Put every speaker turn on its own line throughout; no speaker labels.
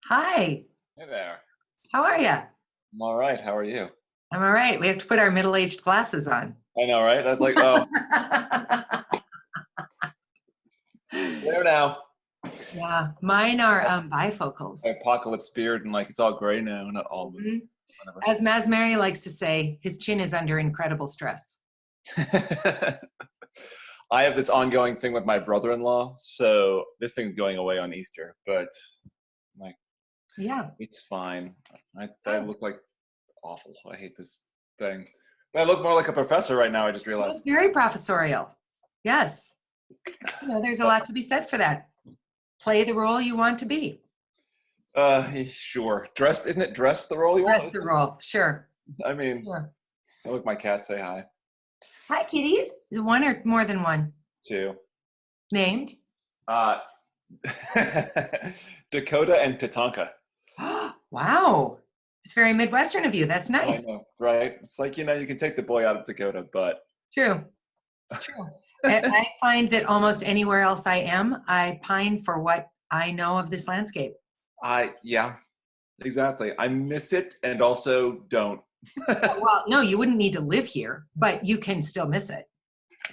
Hi,
Hey there.
how are you?
I'm all right. How are you?
I'm all right. We have to put our middle-aged glasses on.
I know, right? I was like, oh, there now.
Yeah, mine are bifocals.
My apocalypse beard and like it's all gray now, not all, but
Mhm.
whatever.
As Masmary likes to say, his chin is under incredible stress.
I have this ongoing thing with my brother-in-law, so this thing's going away on Easter, but like
Yeah.
it's fine. I look like awful. I hate this thing. But I look more like a professor right now, I just
It
realized.
was very professorial. Yes. There's a lot to be said for that. Play the role you want to be.
Sure. Dressed, isn't it dress the role you
Dress
want?
the role. Sure.
I mean,
Sure.
I look my cat say hi.
Hi, kitties. Is one or more than one?
Two.
Named?
Uh, Dakota and Tatanka.
Wow. It's very Midwestern of you. That's
I
nice.
know, right? It's like, you can take the boy out of Dakota, but
True. It's true. I find that almost anywhere else I am, I pine for what I know of this landscape.
yeah, exactly. I miss it and also don't.
Well, no, you wouldn't need to live here, but you can still miss it.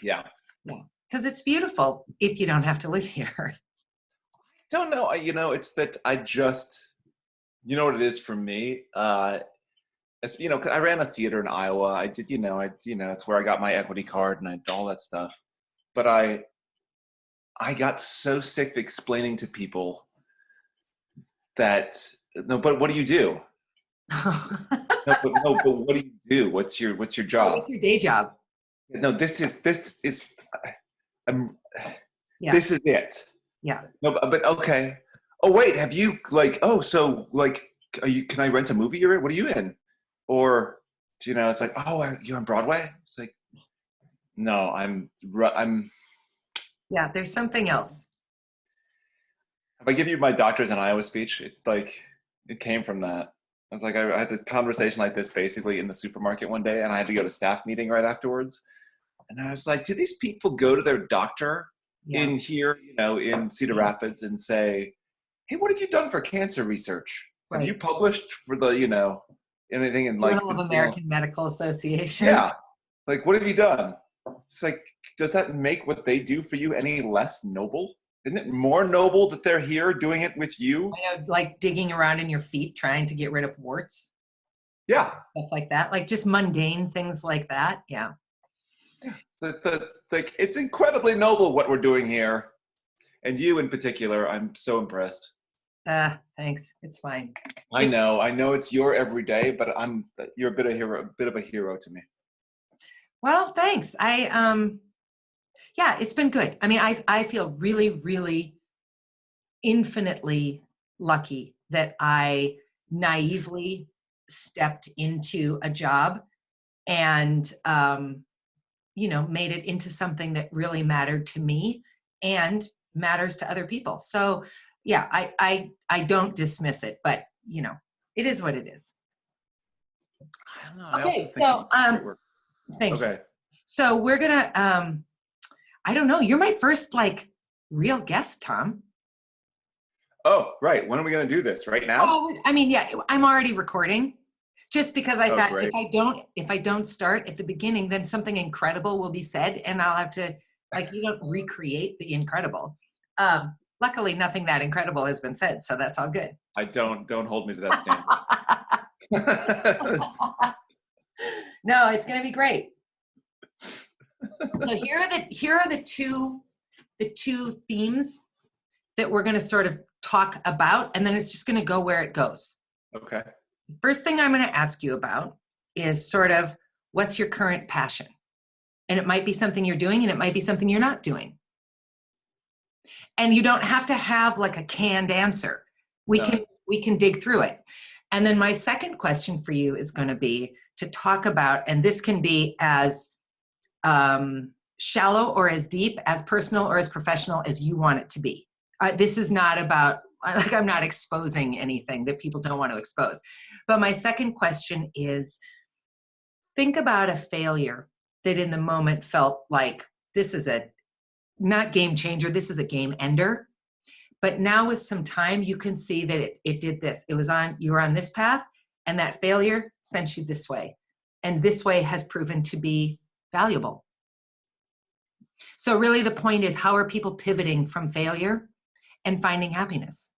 Yeah.
Yeah. Because it's beautiful if you don't have to live here.
Don't know. It's that I just, you know what it is for me? It's, 'cause I ran a theater in Iowa. I did, it's where I got my equity card and I did all that stuff. But I got so sick of explaining to people that, no, but what do you do? No, but what do you do? What's your job?
What's your day job?
No, this is um,
Yeah.
this is it.
Yeah.
No, but okay. Oh wait, have you so can I rent a movie you're in? What are you in? Or it's like, oh, you're on Broadway? It's like, no, I'm
Yeah, there's something else.
if I give you my doctors in Iowa speech, it came from that. I was like, I had a conversation like this basically in the supermarket one day and I had to go to staff meeting right afterwards. And I was like, do these people go to their doctor in here, in Cedar Rapids and say, hey, what have you done for cancer research? Have you published for the, anything in like
Journal of American Medical Association?
Yeah. Like, what have you done? It's like, does that make what they do for you any less noble? Isn't it more noble that they're here doing it with you?
I know, like digging around in your feet, trying to get rid of warts.
Yeah.
Stuff like that. Like just mundane things like that. Yeah.
It's incredibly noble what we're doing here. And you in particular, I'm so impressed.
Thanks. It's fine.
I know it's your everyday, but you're a bit of a hero to me.
Well, thanks. Yeah, it's been good. I mean, I feel really, really infinitely lucky that I naively stepped into a job and, made it into something that really mattered to me and matters to other people. So yeah, I don't dismiss it, but it is what it is.
I don't know. I
Okay,
also think
so thank you.
Okay.
So we're gonna I don't know, you're my first like real guest, Tom.
Oh, right. When are we going to do this? Right now?
Oh, I mean, yeah, I'm already recording. Just because I thought
great.
if I don't start at the beginning, then something incredible will be said and I'll have to you don't recreate the incredible. Luckily nothing that incredible has been said, so that's all good.
I don't hold me to that standard.
No, it's going to be great. So here are the two themes that we're going to sort of talk about, and then it's just going to go where it goes.
Okay.
The first thing I'm going to ask you about is sort of what's your current passion? And it might be something you're doing and it might be something you're not doing. And you don't have to have like a canned answer. We can dig through it. And then my second question for you is going to be to talk about, and this can be as shallow or as deep, as personal or as professional as you want it to be. This is not about, I'm not exposing anything that people don't want to expose. But my second question is, think about a failure that in the moment felt like this is a not game changer, this is a game ender. But now with some time, you can see that it did this. You were on this path, and that failure sent you this way. And this way has proven to be valuable. So really the point is, how are people pivoting from failure and finding happiness?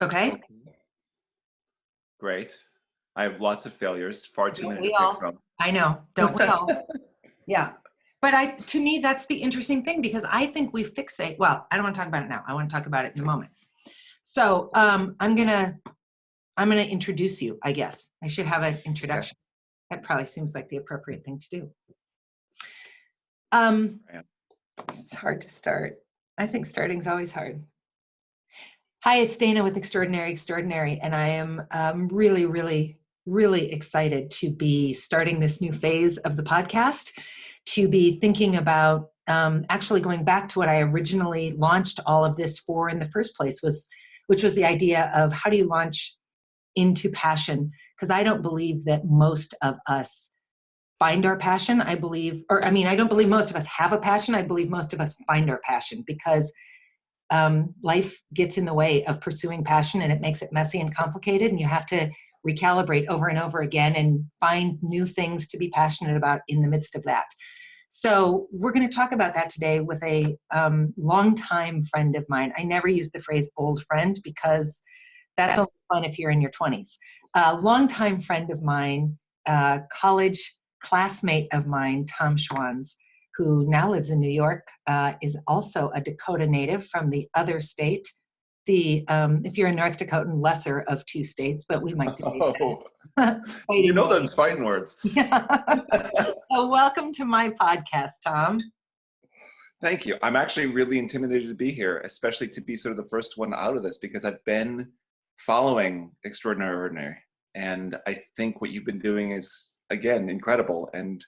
Okay?
Great. I have lots of failures, far too
Don't
many to
we
pick
all?
from.
I know. Don't we all? Yeah. But to me, that's the interesting thing, because I think we fixate. Well, I don't want to talk about it now. I want to talk about it in a moment. So I'm gonna introduce you, I guess. I should have an introduction. That probably seems like the appropriate thing to do. It's hard to start. I think starting's always hard. Hi, it's Dana with Extraordinary Extraordinary, and I am really, really, really excited to be starting this new phase of the podcast, to be thinking about actually going back to what I originally launched all of this for in the first place, which was the idea of how do you launch into passion? Because I don't believe that most of us find our passion. I don't believe most of us have a passion. I believe most of us find our passion, because life gets in the way of pursuing passion, and it makes it messy and complicated, and you have to recalibrate over and over again and find new things to be passionate about in the midst of that. So we're going to talk about that today with a longtime friend of mine. I never use the phrase old friend, because that's only fun if you're in your 20s. A longtime friend of mine, college classmate of mine, Tom Schwans, who now lives in New York, is also a Dakota native from the other state. If you're a North Dakotan, lesser of two states, but we might debate that.
You know those fighting words.
Yeah. So welcome to my podcast, Tom.
Thank you. I'm actually really intimidated to be here, especially to be sort of the first one out of this, because I've been following Extraordinary Ordinary, and I think what you've been doing is, again, incredible. And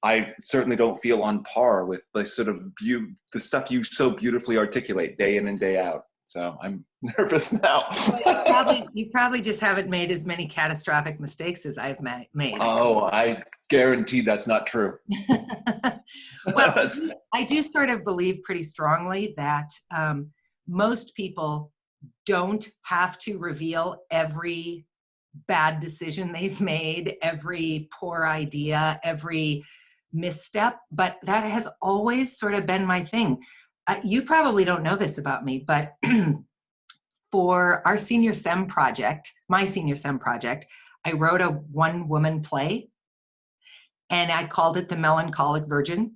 I certainly don't feel on par with the sort of the stuff you so beautifully articulate day in and day out. So I'm nervous now.
Well, you probably just haven't made as many catastrophic mistakes as I've made.
Oh, I guarantee that's not true.
Well, I do sort of believe pretty strongly that most people don't have to reveal every bad decision they've made, every poor idea, every misstep, but that has always sort of been my thing. You probably don't know this about me, but for our senior SEM project, my senior SEM project, I wrote a one-woman play, and I called it The Melancholic Virgin.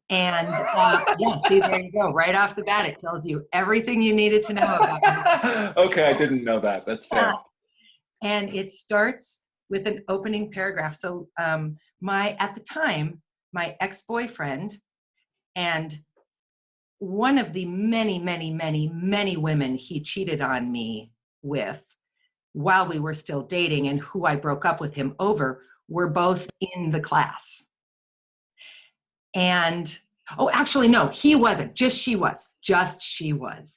And yeah, see, there you go. Right off the bat, it tells you everything you needed to know about me.
Okay, I didn't know that. That's fair.
And it starts with an opening paragraph. So at the time, my ex-boyfriend and one of the many, many, many, many women he cheated on me with while we were still dating, and who I broke up with him over, were both in the class. And, oh, actually, no, he wasn't. Just she was.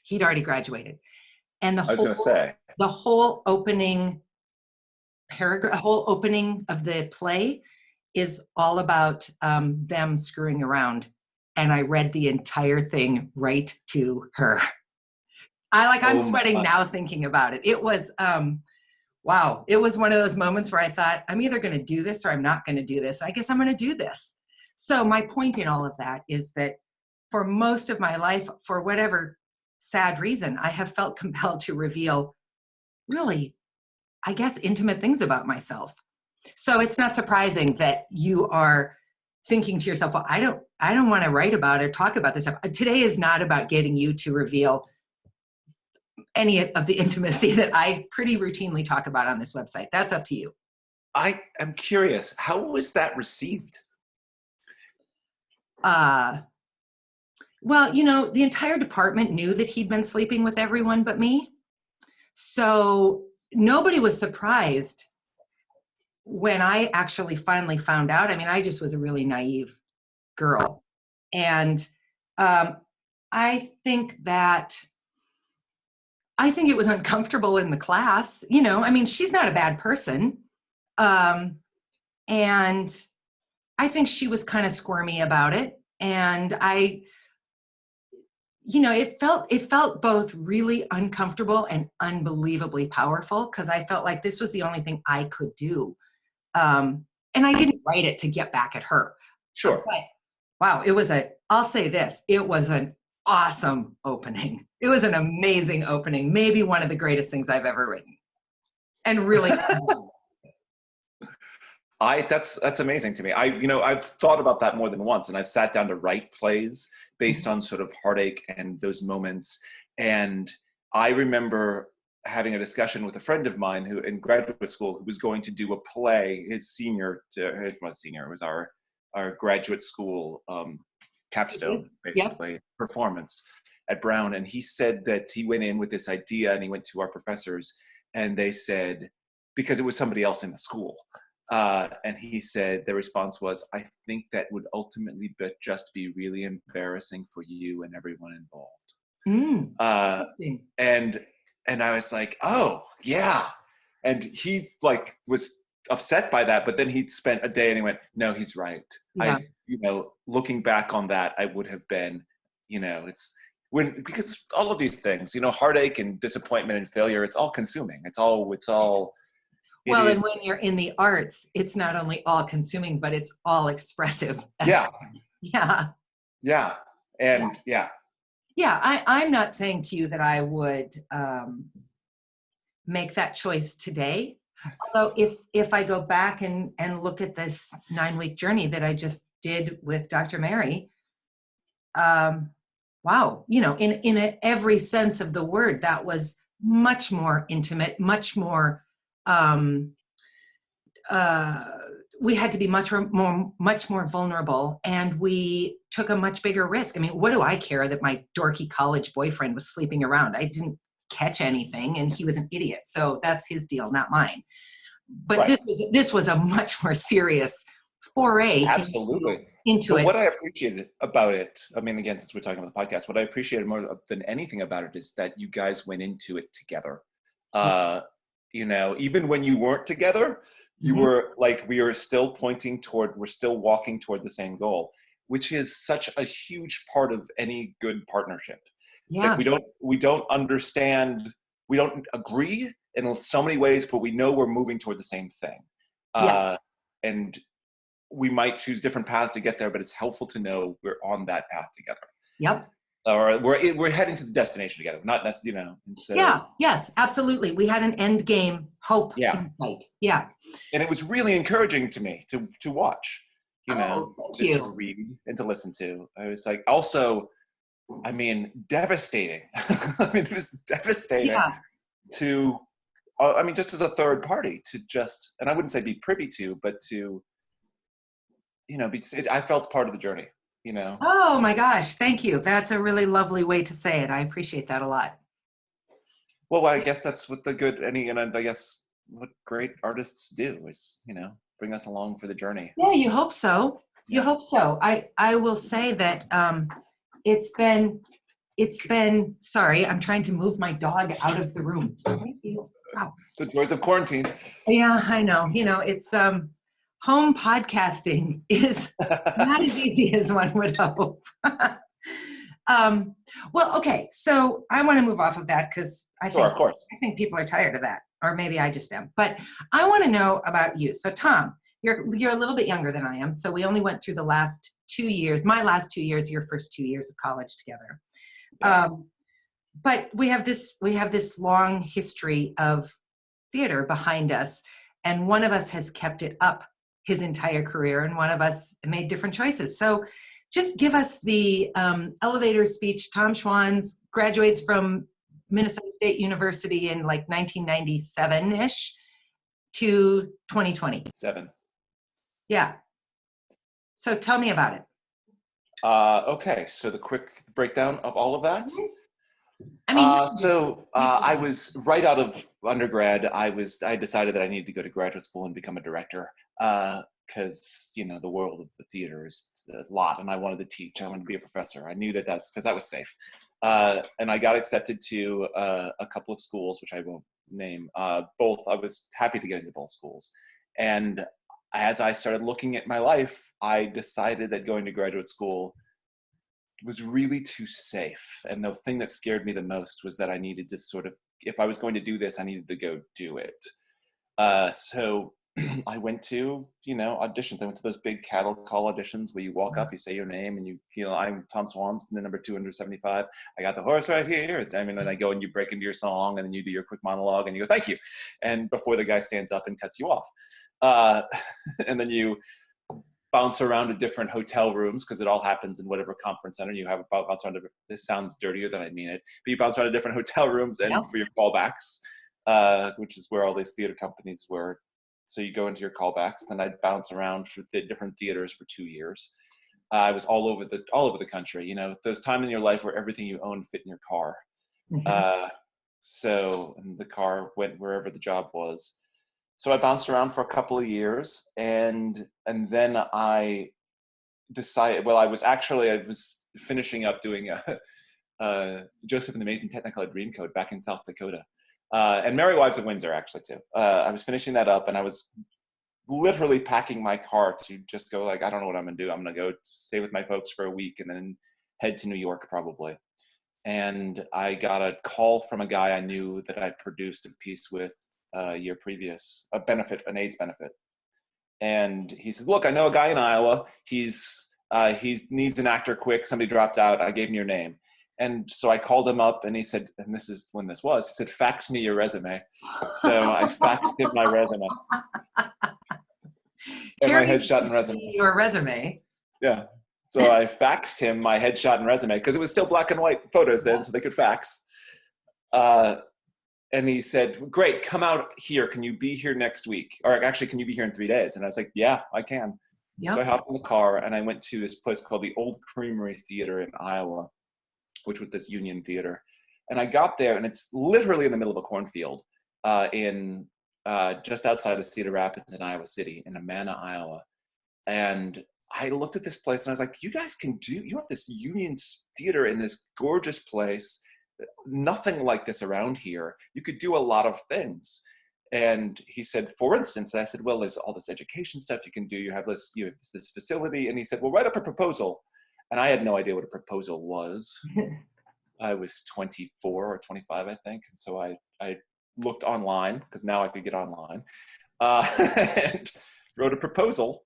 He'd already graduated. And the whole opening paragraph, the whole opening of the play is all about them screwing around. And I read the entire thing right to her. I'm sweating now thinking about it. It was, wow. It was one of those moments where I thought, I'm either going to do this or I'm not going to do this. I guess I'm going to do this. So my point in all of that is that for most of my life, for whatever sad reason, I have felt compelled to reveal really, I guess, intimate things about myself. So it's not surprising that you are thinking to yourself, well, I don't want to write about or talk about this stuff. Today is not about getting you to reveal any of the intimacy that I pretty routinely talk about on this website. That's up to you.
I am curious, how was that received?
Well, the entire department knew that he'd been sleeping with everyone but me. So nobody was surprised when I actually finally found out. I mean, I just was a really naive girl. And I think that I think it was uncomfortable in the class. You know, I mean, she's not a bad person. Um, and I think she was kind of squirmy about it. And it felt both really uncomfortable and unbelievably powerful because I felt like this was the only thing I could do. And I didn't write it to get back at her.
Sure.
But wow, I'll say this, it was an awesome opening. It was an amazing opening, maybe one of the greatest things I've ever written. And really,
That's amazing to me. I've thought about that more than once, and I've sat down to write plays based on sort of heartache and those moments. And I remember having a discussion with a friend of mine who in graduate school who was going to do a play. It was our graduate school capstone,
yep.
basically performance at Brown. And he said that he went in with this idea, and he went to our professors, and they said, because it was somebody else in the school. And he said their response was, "I think that would ultimately just be really embarrassing for you and everyone involved." And I was like, "Oh yeah," and he like was upset by that. But then he spent a day and he went, "No, he's right.
Yeah.
Looking back on that, I would have been, because all of these things, heartache and disappointment and failure, it's all consuming. It's all." It
Well,
is.
and when you're in the arts, it's not only all consuming, but it's all expressive.
Yeah.
Yeah.
Yeah. And yeah.
Yeah. I'm not saying to you that I would make that choice today. Although if I go back and look at this 9-week journey that I just did with Dr. Mary, wow, in every sense of the word, that was much more intimate, much more we had to be much more vulnerable, and we took a much bigger risk. I mean, what do I care that my dorky college boyfriend was sleeping around? I didn't catch anything, and he was an idiot. So that's his deal, not mine. But
Right.
this was a much more serious foray
Absolutely.
into
But
it.
what I appreciated about it, I mean, again, since we're talking about the podcast, what I appreciated more than anything about it is that you guys went into it together. Even when you weren't together, you
Mhm.
were like, we're still walking toward the same goal, which is such a huge part of any good partnership. It's like
Yeah.
we don't understand, we don't agree in so many ways, but we know we're moving toward the same thing.
Yeah.
And we might choose different paths to get there, but it's helpful to know we're on that path together.
Yep.
Or we're heading to the destination together, not necessarily, and so.
Yeah. Yes, absolutely. We had an end game hope
Yeah.
in sight. Yeah.
And it was really encouraging to me to watch,
Oh, thank
to
you.
read and to listen to. I was like, also, I mean, devastating. I mean, it was devastating
Yeah.
to, just as a third party and I wouldn't say be privy to, but to, I felt part of the journey,
Oh my gosh, thank you. That's a really lovely way to say it. I appreciate that a lot.
Well, I guess that's what I guess what great artists do is, bring us along for the journey.
Yeah, you hope so. You
Yeah.
hope so. I will say that it's been sorry, I'm trying to move my dog out of the room. Thank you. Wow.
The joys of quarantine.
Yeah, I know. It's home podcasting is not as easy as one would hope. Well, okay, so I want to move off of that because
Sure, of course.
I think people are tired of that, or maybe I just am. But I want to know about you. So, Tom, you're a little bit younger than I am, so we only went through the last 2 years, my last 2 years, your first 2 years of college together.
Yeah.
But we have this long history of theater behind us, and one of us has kept it up his entire career, and one of us made different choices. So just give us the elevator speech. Tom Schwans graduates from Minnesota State University in like 1997-ish to 2020.
7.
Yeah. So tell me about it.
Okay, so the quick breakdown of all of that.
I mean,
I was right out of undergrad. I decided that I needed to go to graduate school and become a director because the world of the theater is a lot, and I wanted to teach. I wanted to be a professor. I knew that's because that was safe. And I got accepted to a couple of schools, which I won't name. Both, I was happy to get into both schools. And as I started looking at my life, I decided that going to graduate school was really too safe. And the thing that scared me the most was that I needed to sort of, if I was going to do this, I needed to go do it. So I went to, auditions. I went to those big cattle call auditions where you walk up, you say your name, and I'm Tom Schwans, the number 275. I got the horse right here. And I go and you break into your song, and then you do your quick monologue, and you go, thank you. And before the guy stands up and cuts you off. And then you bounce around to different hotel rooms, because it all happens in whatever conference center you have. Bounce around to, this sounds dirtier than I mean it, but you bounce around to different hotel rooms and for your callbacks, which is where all these theater companies were. So you go into your callbacks. Then I'd bounce around to the different theaters for 2 years. I was all over the country. Those times in your life where everything you own fit in your car. So and the car went wherever the job was. So I bounced around for a couple of years, and then I decided. Well, I was finishing up doing Joseph and the Amazing Technicolor Dreamcoat back in South Dakota, and Merry Wives of Windsor actually too. I was finishing that up, and I was literally packing my car to just go, like, I don't know what I'm gonna do. I'm gonna go stay with my folks for a week and then head to New York probably. And I got a call from a guy I knew that I produced a piece with a year previous, an AIDS benefit. And he said, look, I know a guy in Iowa. He needs an actor quick. Somebody dropped out. I gave him your name. And so I called him up, and he said, and this is when this was, he said, fax me your resume. So I faxed him my resume. And my headshot and resume.
Your resume.
Yeah. So I faxed him my headshot and resume, because it was still black and white photos then, so they could fax. And he said, great, come out here. Can you be here next week? Or actually, can you be here in 3 days? And I was like, yeah, I can. Yep. So I hopped in the car, and I went to this place called the Old Creamery Theater in Iowa, which was this union theater. And I got there, and it's literally in the middle of a cornfield just outside of Cedar Rapids in Iowa City, in Amana, Iowa. And I looked at this place, and I was like, you have this union theater in this gorgeous place. Nothing like this around here. You could do a lot of things. And he said, for instance, I said, well, there's all this education stuff you can do. You have this facility. And he said, well, write up a proposal. And I had no idea what a proposal was. I was 24 or 25, I think. And so I looked online, because now I could get online, and wrote a proposal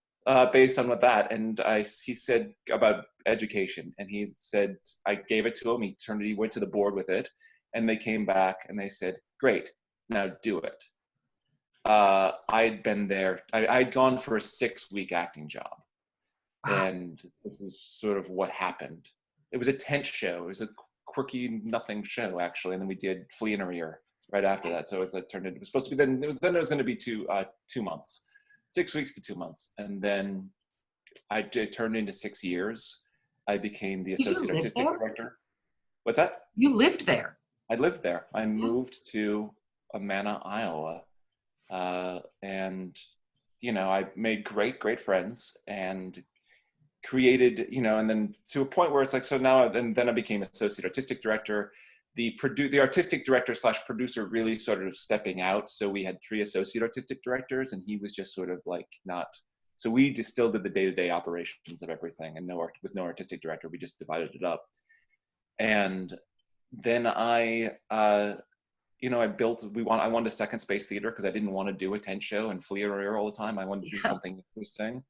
based on what that. And he said about education, and he said, I gave it to him. He went to the board with it, and they came back and they said, great, now do it. I'd been there. I'd gone for a 6-week acting job. Wow. And this is sort of what happened. It was a tent show. It was a quirky nothing show, actually. And then we did Flea in a Rear right after that. So it was supposed to be, then it was going to be 2 months, 6 weeks to 2 months. And then it turned into 6 years. I became the associate artistic director. What's that?
You lived there.
I lived there. I moved to Amana, Iowa. And, I made great friends, and created, and then to a point where it's like, so now, and then I became associate artistic director. The artistic director / producer really sort of stepping out. So we had 3 associate artistic directors, and he was just sort of like not. So we just still did the day-to-day operations of everything, and with no artistic director, we just divided it up. And then I wanted a second space theater, because I didn't want to do a tent show and Flea in a Rear all the time. I wanted to do something interesting.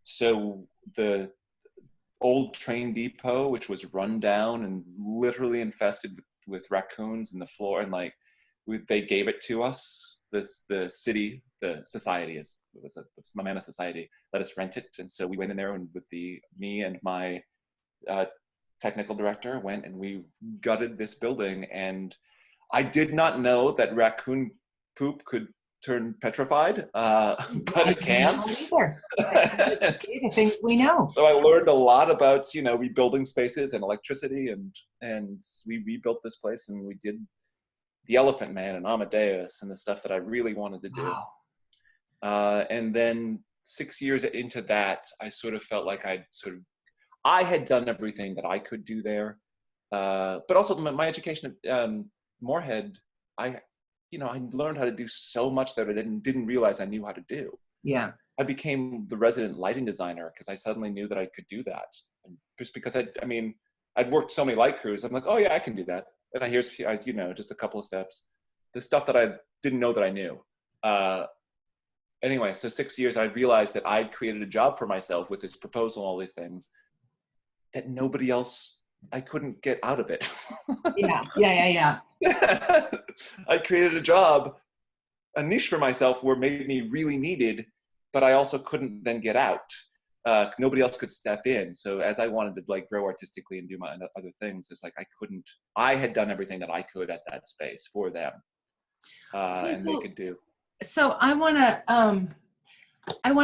So the old train depot, which was run down and literally infested with raccoons in the floor, and they gave it to us. The society, Amana Society, let us rent it, and so we went in there, and me and my technical director went, and we gutted this building. And I did not know that raccoon poop could turn petrified, but it can.
The things we know.
So I learned a lot about rebuilding spaces and electricity, and we rebuilt this place, and we did the Elephant Man and Amadeus and the stuff that I really wanted to do. Wow. And then 6 years into that, I sort of felt like I had done everything that I could do there. But also my education at Moorhead, I, I learned how to do so much that I didn't realize I knew how to do.
Yeah.
I became the resident lighting designer because I suddenly knew that I could do that. And just because I'd worked so many light crews. I'm like, oh yeah, I can do that. And just a couple of steps. The stuff that I didn't know that I knew. Anyway, so 6 years, I realized that I'd created a job for myself with this proposal and all these things that nobody else, I couldn't get out of it.
Yeah. Yeah.
I created a job, a niche for myself where made me really needed, but I also couldn't then get out. Nobody else could step in. So as I wanted to like grow artistically and do my other things, it's like I had done everything that I could at that space for them.
Okay,
And they could do.
so I want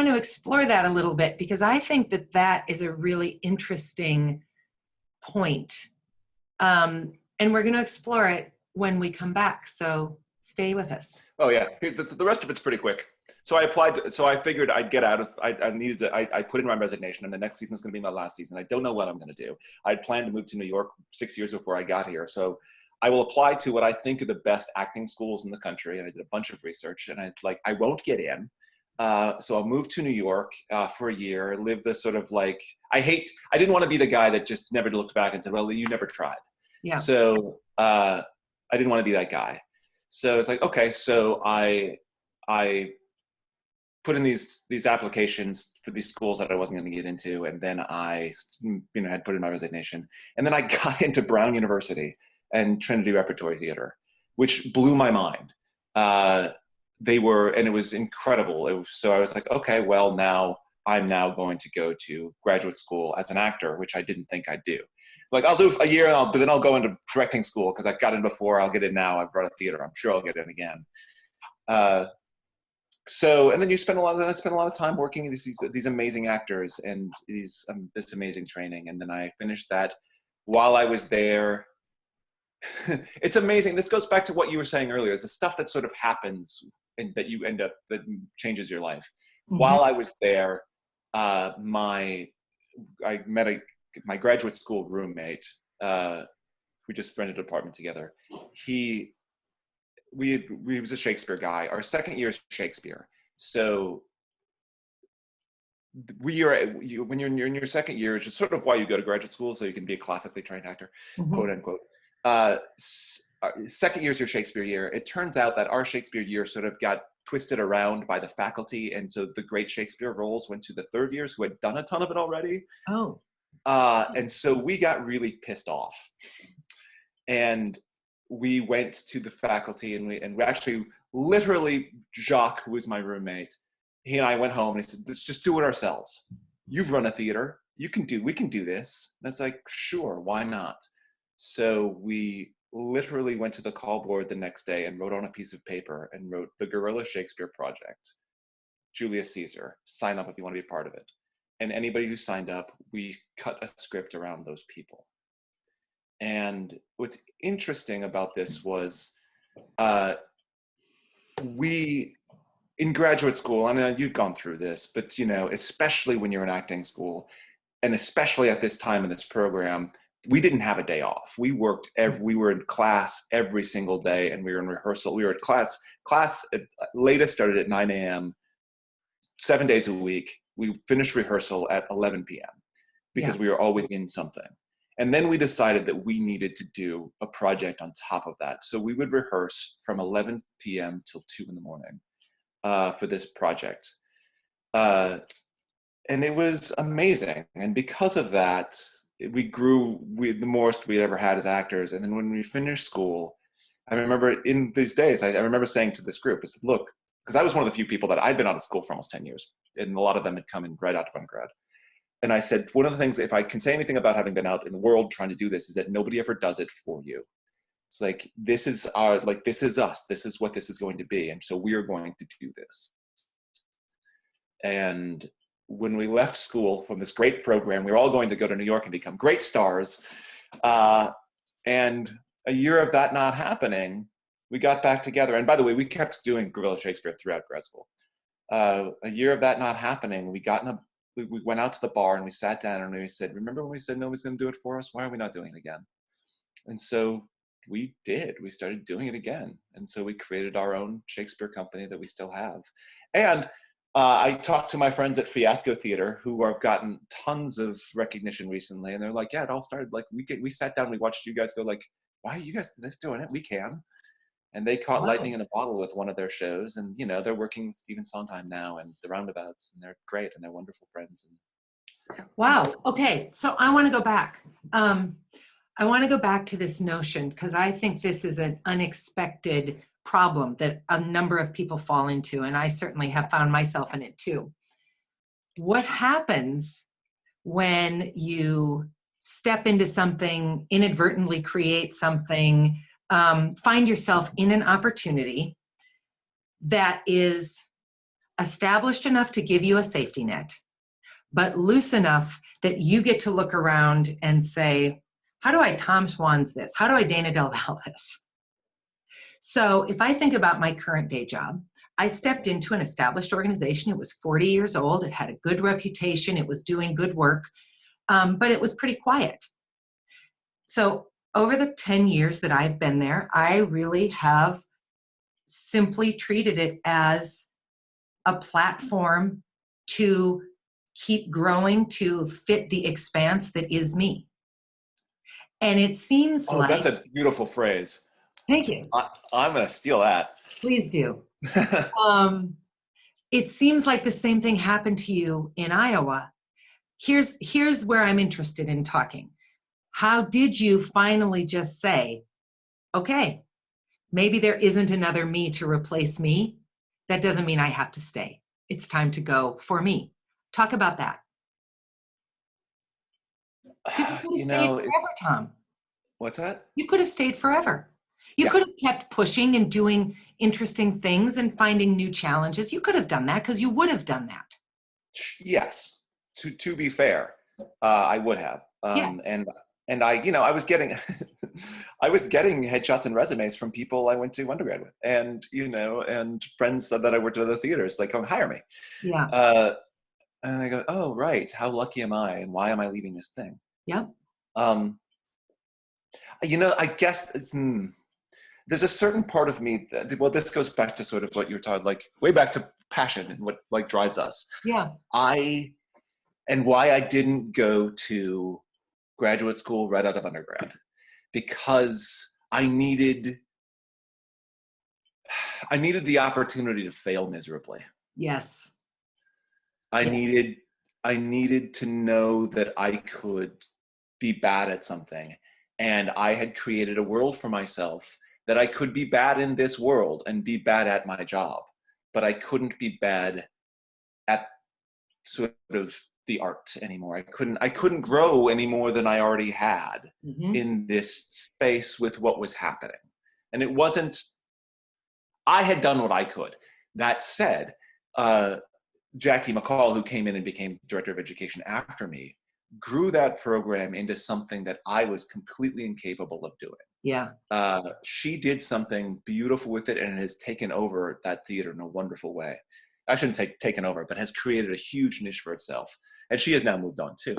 to explore that a little bit, because I think that that is a really interesting point. And we're going to explore it when we come back. So stay with us.
Oh yeah, the rest of it's pretty quick. So I applied. So I figured I'd get out of. I needed to. I put in my resignation, and the next season is going to be my last season. I don't know what I'm going to do. I'd planned to move to New York 6 years before I got here. So I will apply to what I think are the best acting schools in the country, and I did a bunch of research. And I won't get in. So I'll move to New York for a year, live this sort of like, I didn't want to be the guy that just never looked back and said, well, you never tried.
Yeah.
So I didn't want to be that guy. So it's like, okay, so I put in these applications for these schools that I wasn't going to get into, and then I had put in my resignation, and then I got into Brown University and Trinity Repertory Theater, which blew my mind. And it was incredible. So I was like, okay, well, now I'm going to go to graduate school as an actor, which I didn't think I'd do. Like, I'll do a year, but then I'll go into directing school because I got in before. I'll get in now. I've run a theater. I'm sure I'll get in again. And then I spent a lot of time working with these amazing actors and this amazing training. And then I finished that while I was there. It's amazing. This goes back to what you were saying earlier, the stuff that sort of happens and that you end up, that changes your life. Mm-hmm. While I was there, I met my graduate school roommate. We just rented an apartment together. He was a Shakespeare guy. Our second year is Shakespeare. So when you're in your second year, it's just sort of why you go to graduate school, so you can be a classically trained actor, mm-hmm. quote unquote. Second year is your Shakespeare year. It turns out that our Shakespeare year sort of got twisted around by the faculty, and so the great Shakespeare roles went to the third years who had done a ton of it already.
Oh.
And so we got really pissed off, and we went to the faculty, and we actually literally, Jacques, who was my roommate, he and I went home, and he said, let's just do it ourselves. You've run a theater. We can do this. And it's like, sure, why not? So we literally went to the call board the next day and wrote on a piece of paper and wrote the Guerrilla Shakespeare Project, Julius Caesar, sign up if you want to be a part of it. And anybody who signed up, we cut a script around those people. And what's interesting about this was we, in graduate school, I mean, you've gone through this, but especially when you're in acting school, and especially at this time in this program, we didn't have a day off. We worked we were in class every single day, and we were in rehearsal. We were at class at latest started at 9 a.m., 7 days a week. We finished rehearsal at 11 p.m. because we were always in something. And then we decided that we needed to do a project on top of that. So we would rehearse from 11 p.m. till 2 in the morning for this project. And it was amazing. And because of that, we grew the most we ever had as actors. And then when we finished school, I remember in these days, I remember saying to this group, I said, look, because I was one of the few people that I'd been out of school for almost 10 years, and a lot of them had come in right out of undergrad. And I said, one of the things, if I can say anything about having been out in the world trying to do this, is that nobody ever does it for you. It's like, this is us. This is what this is going to be. And so we are going to do this. And when we left school from this great program, we were all going to go to New York and become great stars. And a year of that not happening, we got back together. And by the way, we kept doing Guerrilla Shakespeare throughout grad school. A year of that not happening, we went out to the bar and we sat down and we said, remember when we said nobody's going to do it for us? Why are we not doing it again? And so we started doing it again. And so we created our own Shakespeare company that we still have. And I talked to my friends at Fiasco Theater who have gotten tons of recognition recently. And they're like, yeah, it all started like we sat down, we watched you guys go like, why are you guys doing it? We can. And they caught lightning
Wow.
in a bottle with one of their shows. And, you know, they're working with Stephen Sondheim now and the Roundabouts, and they're great and they're wonderful friends.
Wow. Okay. So I want to go back. I want to go back to this notion because I think this is an unexpected problem that a number of people fall into, and I certainly have found myself in it too. What happens when you step into something, inadvertently create something, find yourself in an opportunity that is established enough to give you a safety net, but loose enough that you get to look around and say, how do I Tom Schwans this? How do I Dana Del Valle this? So if I think about my current day job, I stepped into an established organization. It was 40 years old. It had a good reputation. It was doing good work, but it was pretty quiet. So over the 10 years that I've been there, I really have simply treated it as a platform to keep growing to fit the expanse that is me. And it seems
Oh,
like,
that's a beautiful phrase.
thank you,
I'm going to steal that.
please do. Um, it seems like the same thing happened to you in Iowa. Here's where I'm interested in talking. How did you finally just say, okay, maybe there isn't another me to replace me? That doesn't mean I have to stay. It's time to go for me. Talk about that. Because you could have
You
stayed
know,
forever, Tom.
what's that?
You could have stayed forever. You
Yeah.
could have kept pushing and doing interesting things and finding new challenges. You could have done that because you would have done that.
Yes. To be fair, I would have.
Yes.
And I, you know, I was getting, I was getting headshots and resumes from people I went to undergrad with, and you know, and friends that I worked at other theaters, like, come hire me.
Yeah.
Uh, and I go, oh right, how lucky am I, and why am I leaving this thing?
Yep.
Um, you know, I guess there's a certain part of me that, well, this goes back to sort of what you were talking, like way back to passion and what like drives us.
Yeah.
And why I didn't go to graduate school right out of undergrad, because I needed the opportunity to fail miserably.
Yes.
I
Yes.
needed I needed to know that I could be bad at something, and I had created a world for myself that I could be bad in this world and be bad at my job, but I couldn't be bad at sort of the art anymore. I couldn't grow any more than I already had
Mm-hmm.
in this space with what was happening. And it wasn't, I had done what I could. That said, Jackie McCall, who came in and became director of education after me, grew that program into something that I was completely incapable of doing.
Yeah.
She did something beautiful with it and has taken over that theater in a wonderful way. I shouldn't say taken over, but has created a huge niche for itself. And she has now moved on too.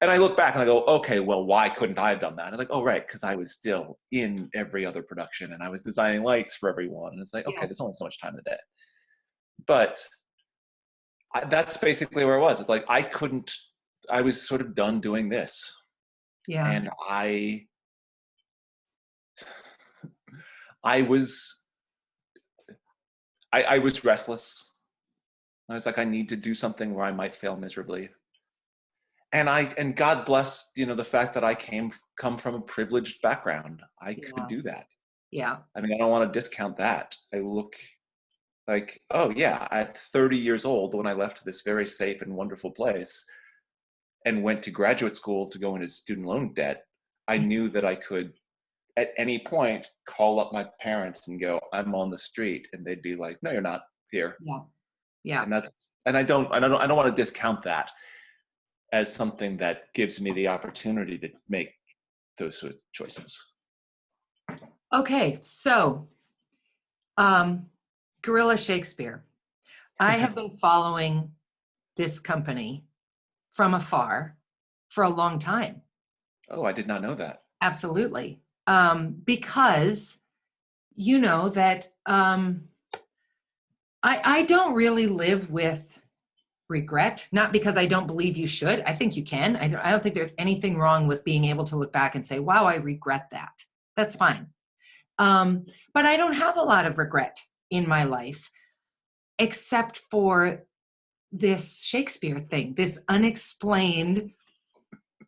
And I look back and I go, okay, well, why couldn't I have done that? And I'm like, oh, right, because I was still in every other production and I was designing lights for everyone. And it's like, okay,
Yeah.
there's only so much time in the day. But that's basically where I was. It's like, I was sort of done doing this.
Yeah.
And I was restless. I was like, I need to do something where I might fail miserably. And God bless, you know, the fact that I come from a privileged background. I could
Yeah.
do that.
Yeah.
I mean, I don't want to discount that. I look like, oh yeah, at 30 years old, when I left this very safe and wonderful place and went to graduate school to go into student loan debt, I knew that I could at any point call up my parents and go, I'm on the street, and they'd be like, no, you're not here.
Yeah. Yeah.
And I don't want to discount that as something that gives me the opportunity to make those sort of choices.
Okay. So, Guerrilla Shakespeare. I have been following this company from afar for a long time.
Oh, I did not know that.
Absolutely. Because you know that I don't really live with regret, not because I don't believe you should. I think you can. I don't think there's anything wrong with being able to look back and say, wow, I regret that. That's fine. But I don't have a lot of regret in my life, except for this Shakespeare thing, this unexplained,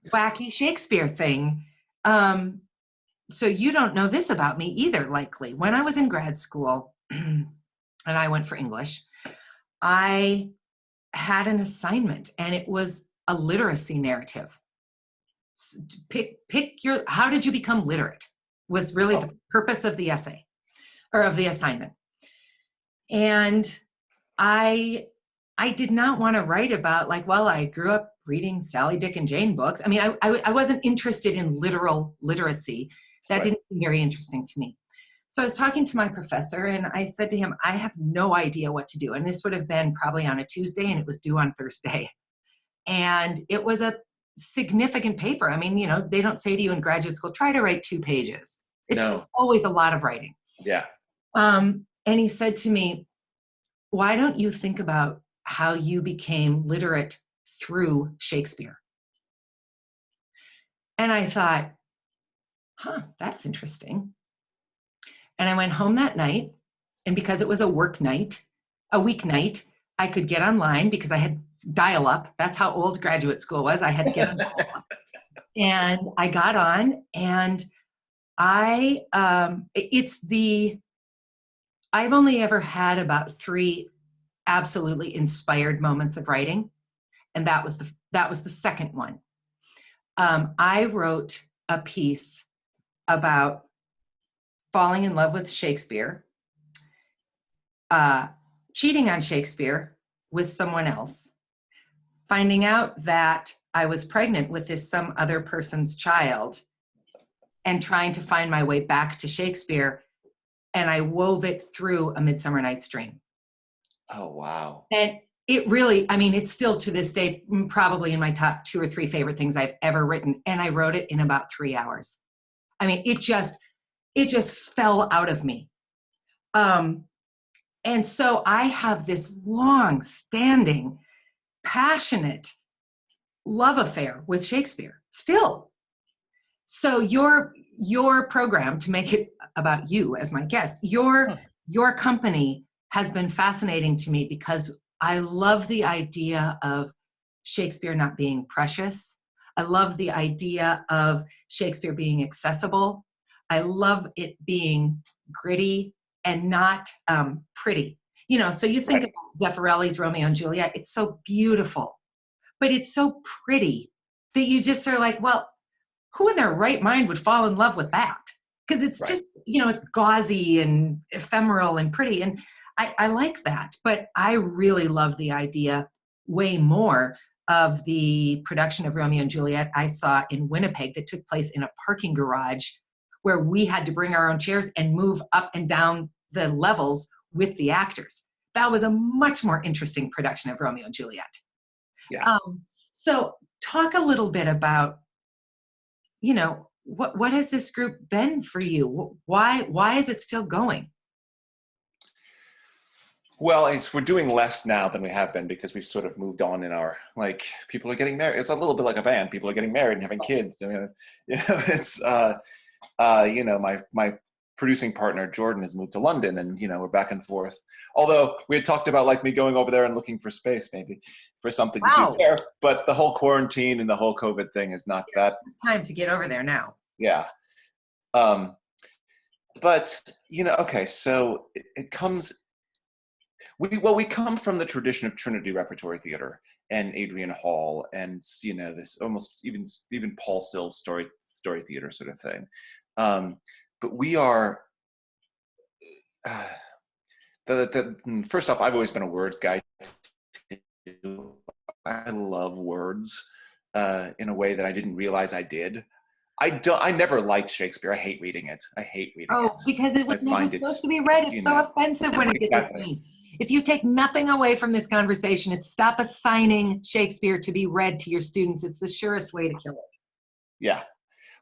wacky Shakespeare thing. So you don't know this about me either, likely. When I was in grad school and I went for English, I had an assignment and it was a literacy narrative. Pick your, how did you become literate was really the purpose of the essay or of the assignment. And I did not want to write about like, well, I grew up reading Sally, Dick, and Jane books. I mean, I wasn't interested in literal literacy. That didn't seem very interesting to me. So I was talking to my professor and I said to him, I have no idea what to do. And this would have been probably on a Tuesday and it was due on Thursday. And it was a significant paper. I mean, you know, they don't say to you in graduate school, try to write 2 pages. It's always a lot of writing.
Yeah.
And he said to me, why don't you think about how you became literate through Shakespeare? And I thought, that's interesting. And I went home that night, and because it was a weeknight, I could get online because I had dial-up. That's how old graduate school was. I had to get on dial-up. And I got on, and I've only ever had about 3 absolutely inspired moments of writing, and that was the second one. I wrote a piece about falling in love with Shakespeare, cheating on Shakespeare with someone else, finding out that I was pregnant with some other person's child, and trying to find my way back to Shakespeare. And I wove it through A Midsummer Night's Dream.
Oh, wow.
And it really, I mean, it's still to this day, probably in my top 2 or 3 favorite things I've ever written. And I wrote it in about 3 hours. I mean, it just fell out of me. And so I have this long standing, passionate love affair with Shakespeare still. So your program, to make it about you as my guest, your company has been fascinating to me because I love the idea of Shakespeare not being precious. I love the idea of Shakespeare being accessible. I love it being gritty and not pretty. You know, so you think about Zeffirelli's Romeo and Juliet, it's so beautiful, but it's so pretty that you just are like, well, who in their right mind would fall in love with that? Because it's just, you know, it's gauzy and ephemeral and pretty. And I like that. But I really love the idea way more of the production of Romeo and Juliet I saw in Winnipeg that took place in a parking garage where we had to bring our own chairs and move up and down the levels with the actors. That was a much more interesting production of Romeo and Juliet.
Yeah.
So talk a little bit about, you know, what has this group been for you? Why is it still going?
Well, we're doing less now than we have been because we've sort of moved on in our, like, people are getting married. It's a little bit like a band. People are getting married and having kids. I mean, you know, it's, you know, my producing partner, Jordan, has moved to London and, you know, we're back and forth. Although we had talked about like me going over there and looking for space, maybe for something to do there. But the whole quarantine and the whole COVID thing is not that
time to get over there now.
Yeah. But, you know, okay, so it comes, we come from the tradition of Trinity Repertory Theater and Adrian Hall and, you know, this almost even Paul Sill's story theater sort of thing. But we are, first off, I've always been a words guy. I love words in a way that I didn't realize I did. I never liked Shakespeare. I hate reading it.
Because it was never supposed to be read. It's so offensive when it gets seen. If you take nothing away from this conversation, it's stop assigning Shakespeare to be read to your students. It's the surest way to kill it.
Yeah.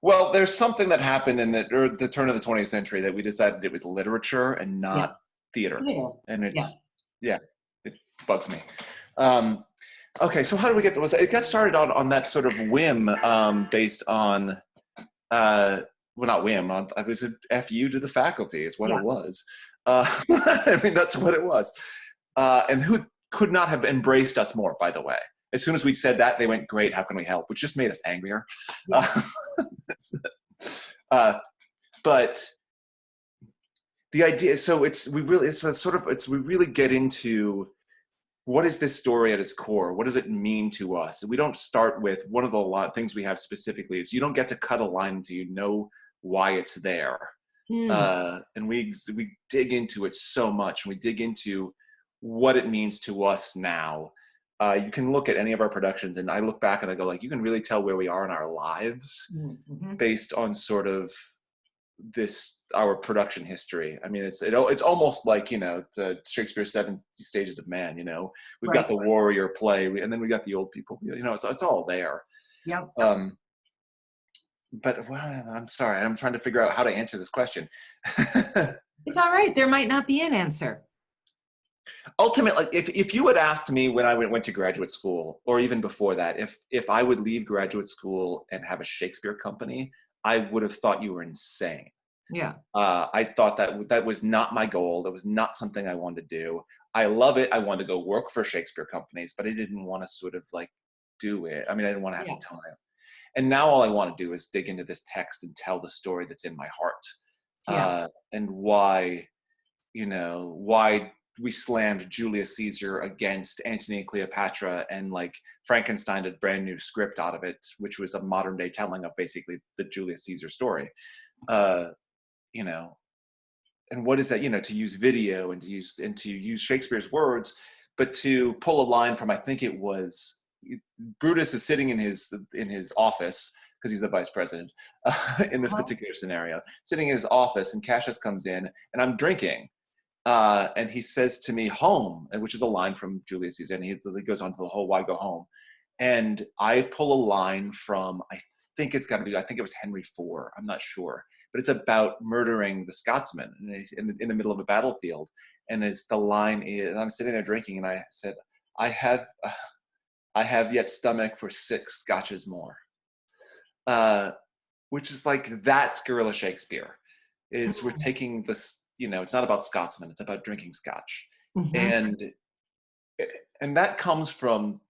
Well, there's something that happened in the turn of the 20th century that we decided it was literature and not
Yes.
theater.
Yeah.
And
Yes.
yeah, it bugs me. Um, okay, so how do we get to, it got started on that sort of whim, based on, well, not whim, it was a FU to the faculty is what it
Yeah.
was. I mean, that's what it was. And who could not have embraced us more, by the way. As soon as we said that, they went, great, how can we help? Which just made us angrier.
Yeah.
Uh, but the idea, so we really get into what is this story at its core? What does it mean to us? We don't start with one of the things we have specifically is you don't get to cut a line until you know why it's there.
Mm.
And we dig into it so much. We dig into what it means to us now. You can look at any of our productions, and I look back and I go, like, you can really tell where we are in our lives
Mm-hmm.
based on sort of our production history. I mean, it's almost like, the Shakespeare's 7 stages of man. We've got
Right.
the warrior play, and then we got the old people. It's all there.
Yep.
But well, I'm sorry, I'm trying to figure out how to answer this question.
It's all right. There might not be an answer.
Ultimately, if you had asked me when I went to graduate school, or even before that, if I would leave graduate school and have a Shakespeare company, I would have thought you were insane.
Yeah.
I thought that was not my goal. That was not something I wanted to do. I love it. I wanted to go work for Shakespeare companies, but I didn't want to sort of like do it. I mean, I didn't want to have
Yeah.
the time. And now all I want to do is dig into this text and tell the story that's in my heart,
Yeah.
and why we slammed Julius Caesar against Antony and Cleopatra, and like Frankenstein a brand new script out of it, which was a modern day telling of basically the Julius Caesar story. You know, and what is that? To use video and to use Shakespeare's words, but to pull a line from, I think it was, Brutus is sitting in his office because he's the vice president, in this
Uh-huh.
particular scenario, sitting in his office, and Cassius comes in, and I'm drinking. And he says to me, home, which is a line from Julius Caesar, and he goes on to the whole why go home. And I pull a line from, I think it was Henry IV, I'm not sure, but it's about murdering the Scotsman in the middle of a battlefield. And as the line is, I'm sitting there drinking, and I said, I have yet stomach for 6 scotches more. Which is like, that's guerrilla Shakespeare. Is we're taking this, it's not about Scotsmen, it's about drinking scotch.
Mm-hmm.
And that comes from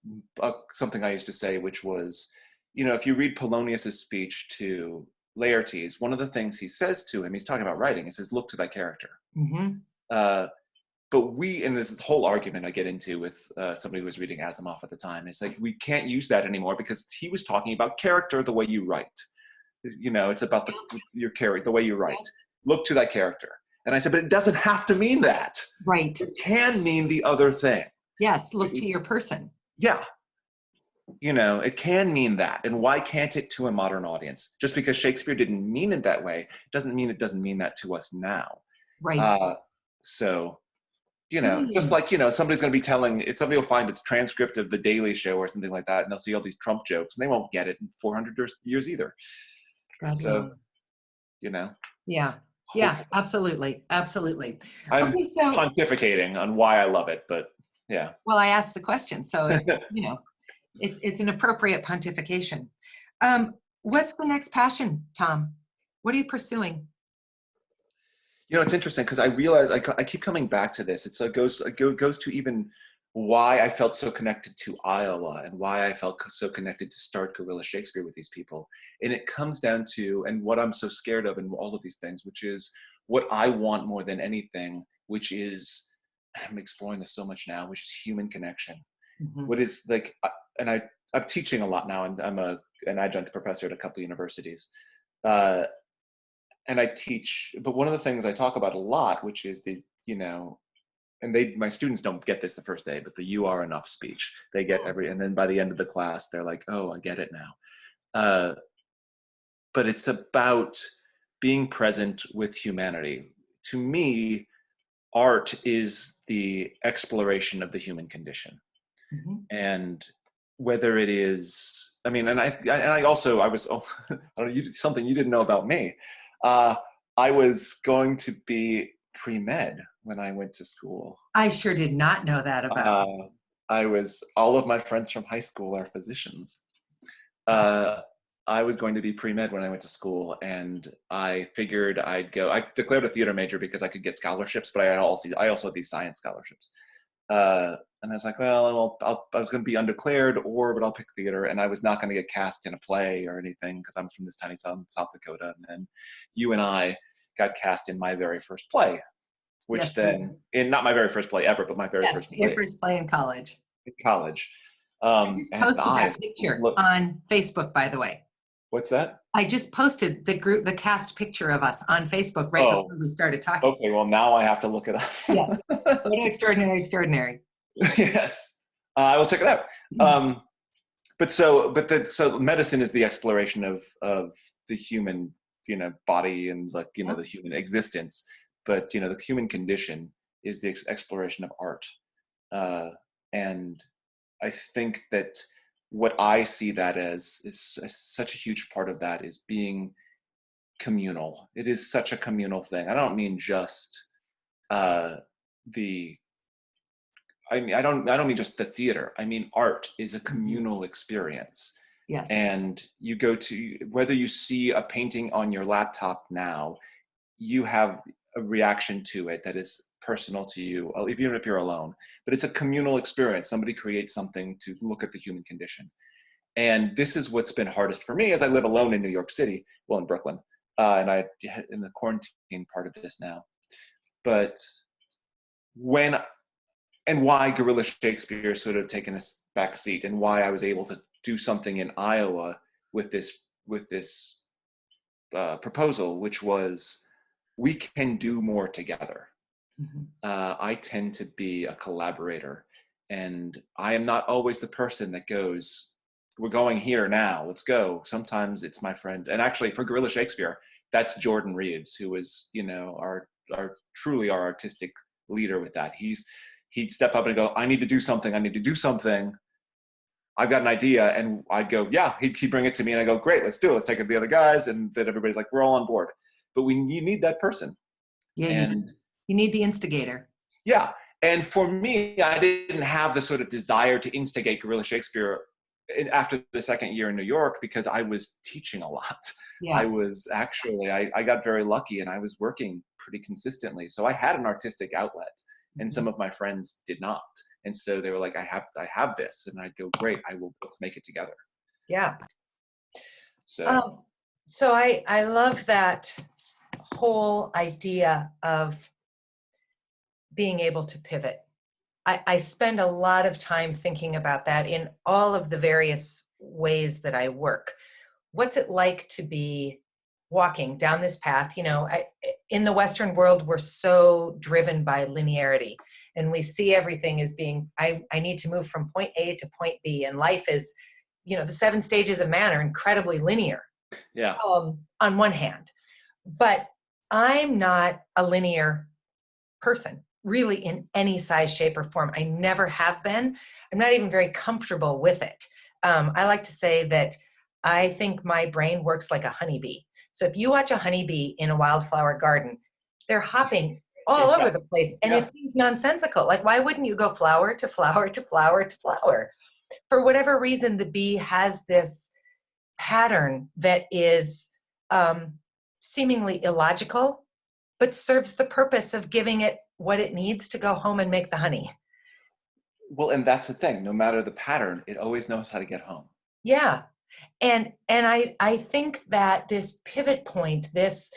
something I used to say, which was, if you read Polonius's speech to Laertes, one of the things he says to him, he's talking about writing, he says, look to thy character.
Mm-hmm.
But and this whole argument I get into with somebody who was reading Asimov at the time, it's like, we can't use that anymore because he was talking about character the way you write. It's about your character, the way you write. Look to thy character. And I said, but it doesn't have to mean that.
Right.
It can mean the other thing.
Yes. Look to your person.
Yeah. It can mean that. And why can't it to a modern audience? Just because Shakespeare didn't mean it that way doesn't mean it doesn't mean that to us now.
Right.
So, just like, somebody's going to be somebody will find a transcript of The Daily Show or something like that, and they'll see all these Trump jokes, and they won't get it in 400 years either.
God,
So,
yeah. Yeah, absolutely. Absolutely.
I'm
Okay, so,
pontificating on why I love it, but yeah.
well, I asked the question, so it's an appropriate pontification. What's the next passion, Tom? What are you pursuing?
It's interesting because I realize I keep coming back to this. It goes to even why I felt so connected to Iowa and why I felt so connected to start Guerrilla Shakespeare with these people. And it comes down to, and what I'm so scared of in all of these things, which is what I want more than anything, which is, I'm exploring this so much now, which is human connection.
Mm-hmm.
What is like, and I'm teaching a lot now, and I'm an adjunct professor at a couple universities. And I teach, but one of the things I talk about a lot, which is and my students don't get this the first day, but the "you are enough" speech. They get and then by the end of the class, they're like, "Oh, I get it now." But it's about being present with humanity. To me, art is the exploration of the human condition.
Mm-hmm.
And whether it is, I mean, and I also, I was, oh, I don't know, something you didn't know about me. Uh, I was going to be pre-med when I went to school.
I sure did not know that about you.
Uh, all of my friends from high school are physicians.
Wow.
Uh, I was going to be pre-med when I went to school, and I figured I'd go. I declared a theater major because I could get scholarships, but I also had these science scholarships. And I was like, well, I was going to be undeclared, but I'll pick theater, and I was not going to get cast in a play or anything because I'm from this tiny South Dakota. And then you and I got cast in my very first play, which
Yes, we
then,
did.
in not my very first play ever, but my very
Yes,
first
your
play
first play in college.
in college.
I just
And
posted
I
that picture
look,
on Facebook, by the way.
what's that?
I just posted the cast picture of us on Facebook right
Oh,
before we started talking.
okay. Well, now I have to look it
Yes.
up.
What extraordinary, extraordinary.
Yes, I will check it out. So medicine is the exploration of the human, body and like,
Yeah.
the human existence. But, the human condition is the exploration of art. And I think that what I see that as is such a huge part of that is being communal. It is such a communal thing. I don't mean just the I don't mean just the theater. I mean art is a communal experience.
Yes.
And you go to, whether you see a painting on your laptop now, you have a reaction to it that is personal to you, even if you're alone. But it's a communal experience. Somebody creates something to look at the human condition. And this is what's been hardest for me as I live alone in New York City, well, in Brooklyn, and I in the quarantine part of this now. But when and why Guerrilla Shakespeare sort of taken a back seat, and why I was able to do something in Iowa with this proposal, which was we can do more together.
Mm-hmm.
I tend to be a collaborator, and I am not always the person that goes, we're going here now, let's go. Sometimes it's my friend, and actually for Guerrilla Shakespeare, that's Jordan Reeves, who is, our truly our artistic leader with that. He'd step up and go, I need to do something. I've got an idea. And I'd go, yeah, he'd bring it to me. And I go, great, let's do it. Let's take it to the other guys. And then everybody's like, we're all on board. But you need that person.
Yeah,
And
you need the instigator.
yeah. And for me, I didn't have the sort of desire to instigate Guerrilla Shakespeare after the second year in New York, because I was teaching a lot.
Yeah.
I got very lucky, and I was working pretty consistently. So I had an artistic outlet. And some of my friends did not. And so they were like, I have this. And I'd go, great, let's make it together.
Yeah.
So,
so I love that whole idea of being able to pivot. I spend a lot of time thinking about that in all of the various ways that I work. What's it like to be walking down this path? In the Western world, we're so driven by linearity, and we see everything as being, I need to move from point A to point B, and life is, the 7 stages of man are incredibly linear.
Yeah.
On one hand, but I'm not a linear person, really, in any size, shape, or form. I never have been. I'm not even very comfortable with it. I like to say that I think my brain works like a honeybee. So if you watch a honeybee in a wildflower garden, they're hopping all over the place, and it seems nonsensical. Like, why wouldn't you go flower to flower to flower to flower? For whatever reason, the bee has this pattern that is seemingly illogical, but serves the purpose of giving it what it needs to go home and make the honey.
Well, and that's the thing. No matter the pattern, it always knows how to get home.
Yeah. And I think that this pivot point, this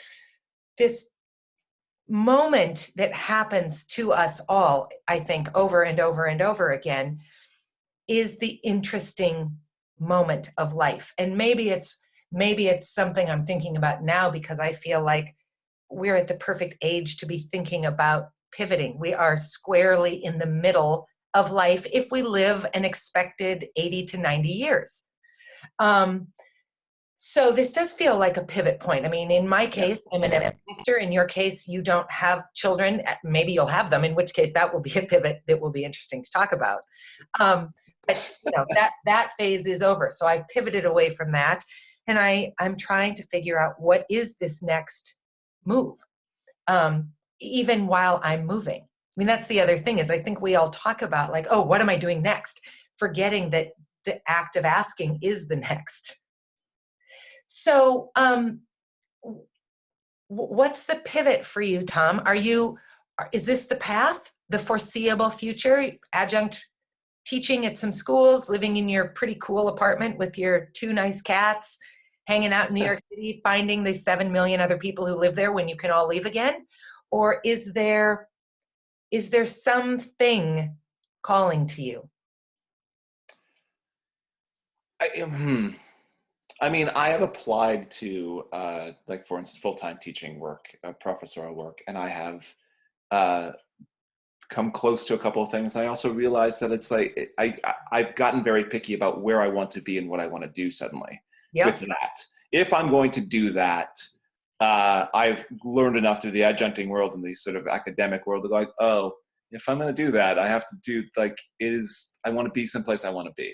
moment that happens to us all, I think over and over and over again, is the interesting moment of life. And maybe it's something I'm thinking about now because I feel like we're at the perfect age to be thinking about pivoting. We are squarely in the middle of life if we live an expected 80 to 90 years. So this does feel like a pivot point. I mean, in my case, I'm an empty nester. In your case, you don't have children. Maybe you'll have them, in which case that will be a pivot that will be interesting to talk about. But that phase is over. So I've pivoted away from that, and I'm trying to figure out what is this next move, even while I'm moving. I mean, that's the other thing is I think we all talk about like, oh, what am I doing next? Forgetting that the act of asking is the next. So, what's the pivot for you, Tom? Is this the path, the foreseeable future? Adjunct teaching at some schools, living in your pretty cool apartment with your 2 nice cats, hanging out in New York City, finding the 7 million other people who live there when you can all leave again? Or is there something calling to you?
I mean, I have applied to, like, for instance, full-time teaching work, professorial work, and I have come close to a couple of things. I also realized that it's like, I've gotten very picky about where I want to be and what I want to do suddenly with that. If I'm going to do that, I've learned enough through the adjuncting world and the sort of academic world to go like, oh, if I'm going to do that, I have to do like, I want to be someplace I want to be.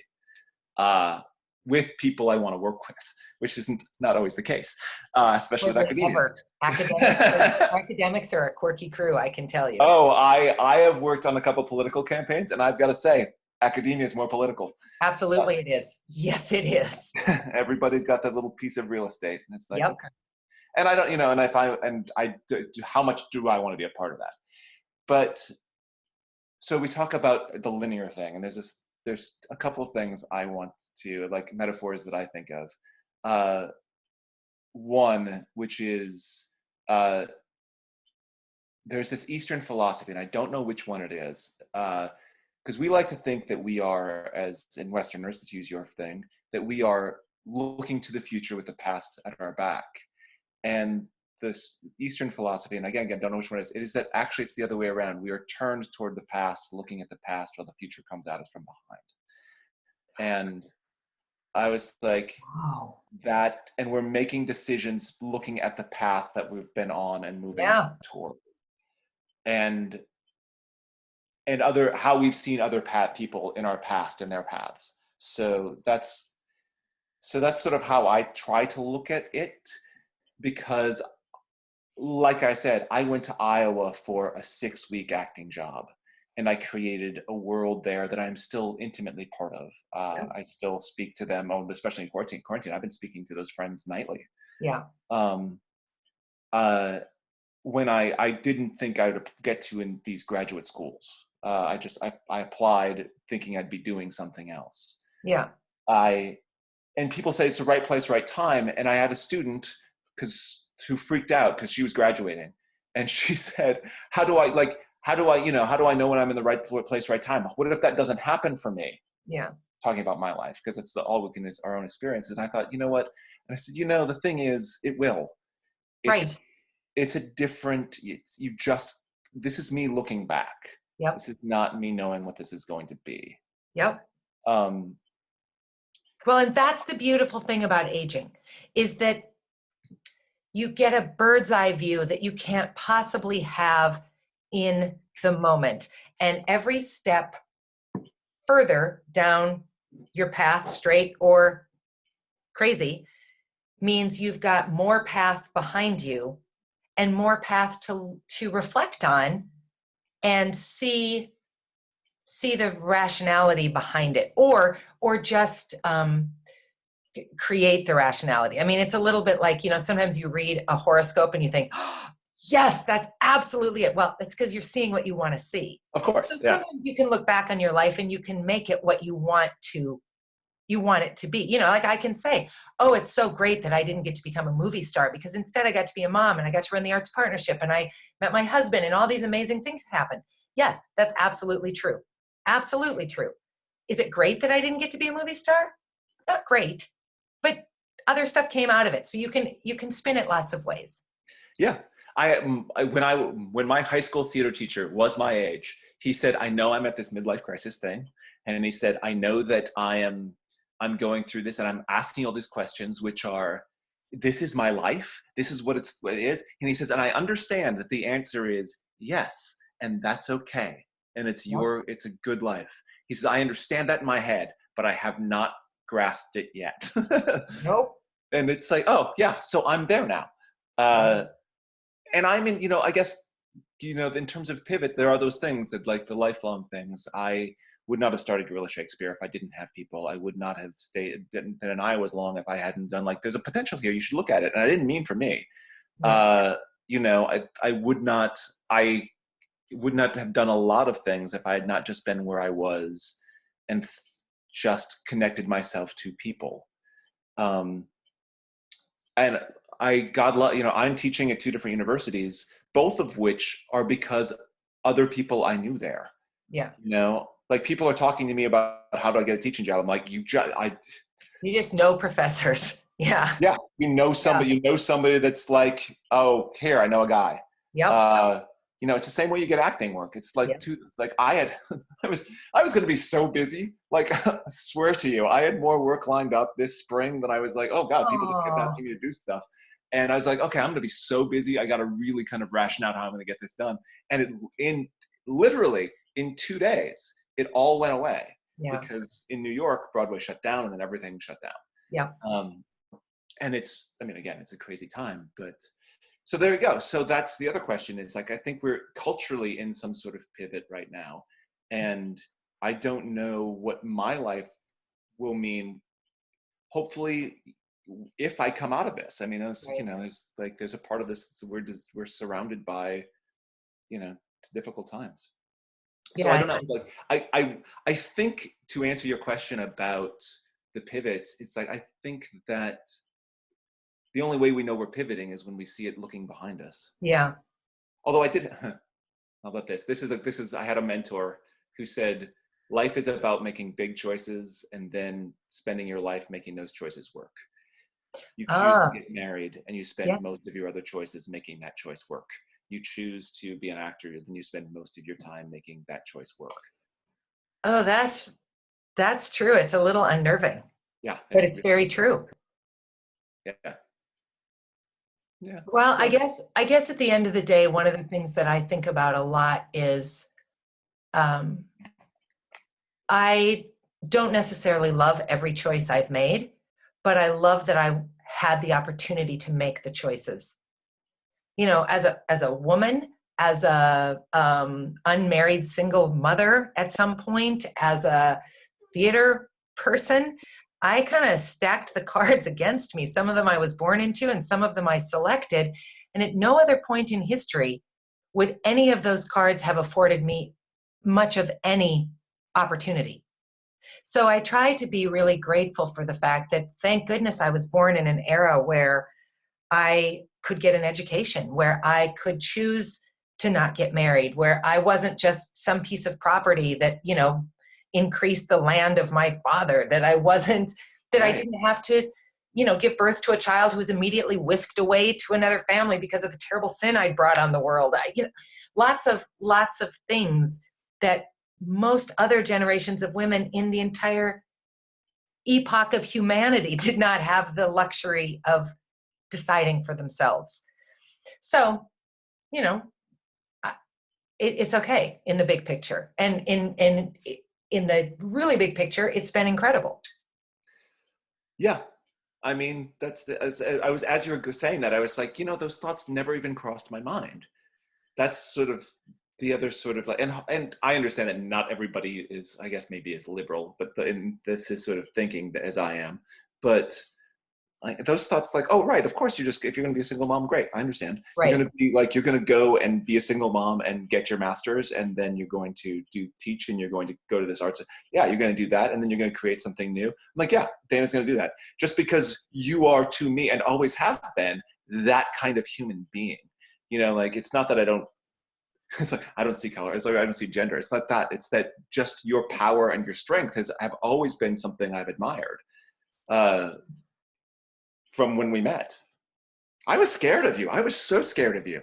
With people I want to work with, which isn't not always the case, especially with academia.
Academics are a quirky crew, I can tell you.
Oh, I have worked on a couple political campaigns, and I've got to say, academia is more political.
Absolutely, it is. Yes, it is.
Everybody's got that little piece of real estate, and it's like, okay. And I don't, and how much do I want to be a part of that? But so we talk about the linear thing, and there's a couple of things I want to, like, metaphors that I think of. One, which is, there's this Eastern philosophy, and I don't know which one it is, because we like to think that we are, as in Westerners, to use your thing, that we are looking to the future with the past at our back. And this Eastern philosophy, and again, don't know which one it is that actually it's the other way around. We are turned toward the past, looking at the past while the future comes at us from behind. And I was like, wow. That, and we're making decisions looking at the path that we've been on and moving toward. And how we've seen other people in our past and their paths. So that's sort of how I try to look at it, because like I said, I went to Iowa for a 6-week acting job, and I created a world there that I'm still intimately part of. I still speak to them, especially in quarantine. I've been speaking to those friends nightly.
Yeah.
When I didn't think I would get to in these graduate schools, I applied thinking I'd be doing something else.
Yeah.
And people say it's the right place, right time. And I had a student who freaked out because she was graduating, and she said, how do I know when I'm in the right place, right time? What if that doesn't happen for me?
Yeah.
Talking about my life, because it's all we can is our own experiences. And I thought, you know what? And I said, the thing is, it will. It's a different, this is me looking back.
Yep.
This is not me knowing what this is going to be.
Yep. Well, and that's the beautiful thing about aging, is that you get a bird's eye view that you can't possibly have in the moment. And every step further down your path, straight or crazy, means you've got more path behind you and more path to reflect on and see the rationality behind it, or just create the rationality. I mean, it's a little bit like, sometimes you read a horoscope and you think, oh, yes, that's absolutely it. Well, it's because you're seeing what you want to see.
Of course.
So sometimes you can look back on your life and you can make it what you want it to be. Like I can say, oh, it's so great that I didn't get to become a movie star, because instead I got to be a mom, and I got to run the arts partnership, and I met my husband, and all these amazing things happened. Yes, that's absolutely true. Absolutely true. Is it great that I didn't get to be a movie star? Not great, but other stuff came out of it. So you can spin it lots of ways.
Yeah. When my high school theater teacher was my age, he said, I know I'm at this midlife crisis thing. And he said, I know that I'm going through this, and I'm asking all these questions, which are, this is my life. This is what it is. And he says, and I understand that the answer is yes, and that's okay. and it's
Yep.
it's a good life. He says, I understand that in my head, but I have not grasped it yet.
Nope.
And it's like, oh yeah, so I'm there now.
Right.
And I'm in, I guess, in terms of pivot, there are those things that, like, the lifelong things. I would not have started Guerrilla Shakespeare if I didn't have people. I would not have been in Iowa as long if I hadn't done, like, there's a potential here, you should look at it. And I didn't mean for me.
Yeah.
I would not have done a lot of things if I had not just been where I was and just connected myself to people. And I'm teaching at 2 different universities, both of which are because other people I knew there.
Yeah.
Like, people are talking to me about how do I get a teaching job. I'm like, you
just know professors. Yeah.
yeah,
Yeah.
you know somebody that's like, oh, here, I know a guy.
Yep.
It's the same way you get acting work. It's like,
Yep.
I was going to be so busy. Like, I swear to you, I had more work lined up this spring than I was like, oh God, people just kept
Oh,
asking me to do stuff. And I was like, okay, I'm going to be so busy. I got to really kind of ration out how I'm going to get this done. And literally in 2 days, it all went away
yeah.
because in New York, Broadway shut down and then everything shut down.
Yeah.
And again, it's a crazy time, but so there you go. So that's the other question, is like, I think we're culturally in some sort of pivot right now. And I don't know what my life will mean, hopefully, if I come out of this. I mean, there's a part of this, we're surrounded by, difficult times. So I
Yeah.
don't know, like, I think, to answer your question about the pivots, it's like, I think that the only way we know we're pivoting is when we see it looking behind us.
Yeah.
Although how about this? I had a mentor who said, life is about making big choices and then spending your life making those choices work. You choose to
Ah,
get married and you
yeah.
spend most of your other choices making that choice work. You choose to be an actor, then you spend most of your time making that choice work.
Oh, that's true. It's a little unnerving,
Yeah.
but it's very true.
Yeah. Yeah.
Well,
So
I guess at the end of the day, one of the things that I think about a lot is um, I don't necessarily love every choice I've made, but I love that I had the opportunity to make the choices. As a woman, as a unmarried single mother at some point, as a theater person, I kind of stacked the cards against me. Some of them I was born into, and some of them I selected. And at no other point in history would any of those cards have afforded me much of any opportunity. So I try to be really grateful for the fact that, thank goodness, I was born in an era where I could get an education, where I could choose to not get married, where I wasn't just some piece of property that, increased the land of my father, that I
right.
didn't have to, give birth to a child who was immediately whisked away to another family because of the terrible sin I'd brought on the world. Lots of things that most other generations of women in the entire epoch of humanity did not have the luxury of deciding for themselves. So, you know, it's okay in the big picture, and in the really big picture, it's been incredible.
Yeah. I mean, as you were saying that, I was like, those thoughts never even crossed my mind. That's sort of the other sort of, like, and I understand that not everybody is, I guess, maybe as liberal, but in this is sort of thinking as I am, but those thoughts, like, oh, right, of course, if you're going to be a single mom, great, I understand.
Right.
You're going to go and be a single mom and get your master's, and then you're going to teach, and you're going to go to this arts. Yeah, you're going to do that, and then you're going to create something new. I'm like, yeah, Dana's going to do that. Just because you are, to me, and always have been, that kind of human being. Like, it's not that I don't, it's like, I don't see color. It's like, I don't see gender. It's not that. It's that just your power and your strength have always been something I've admired. From when we met. I was scared of you. I was so scared of you.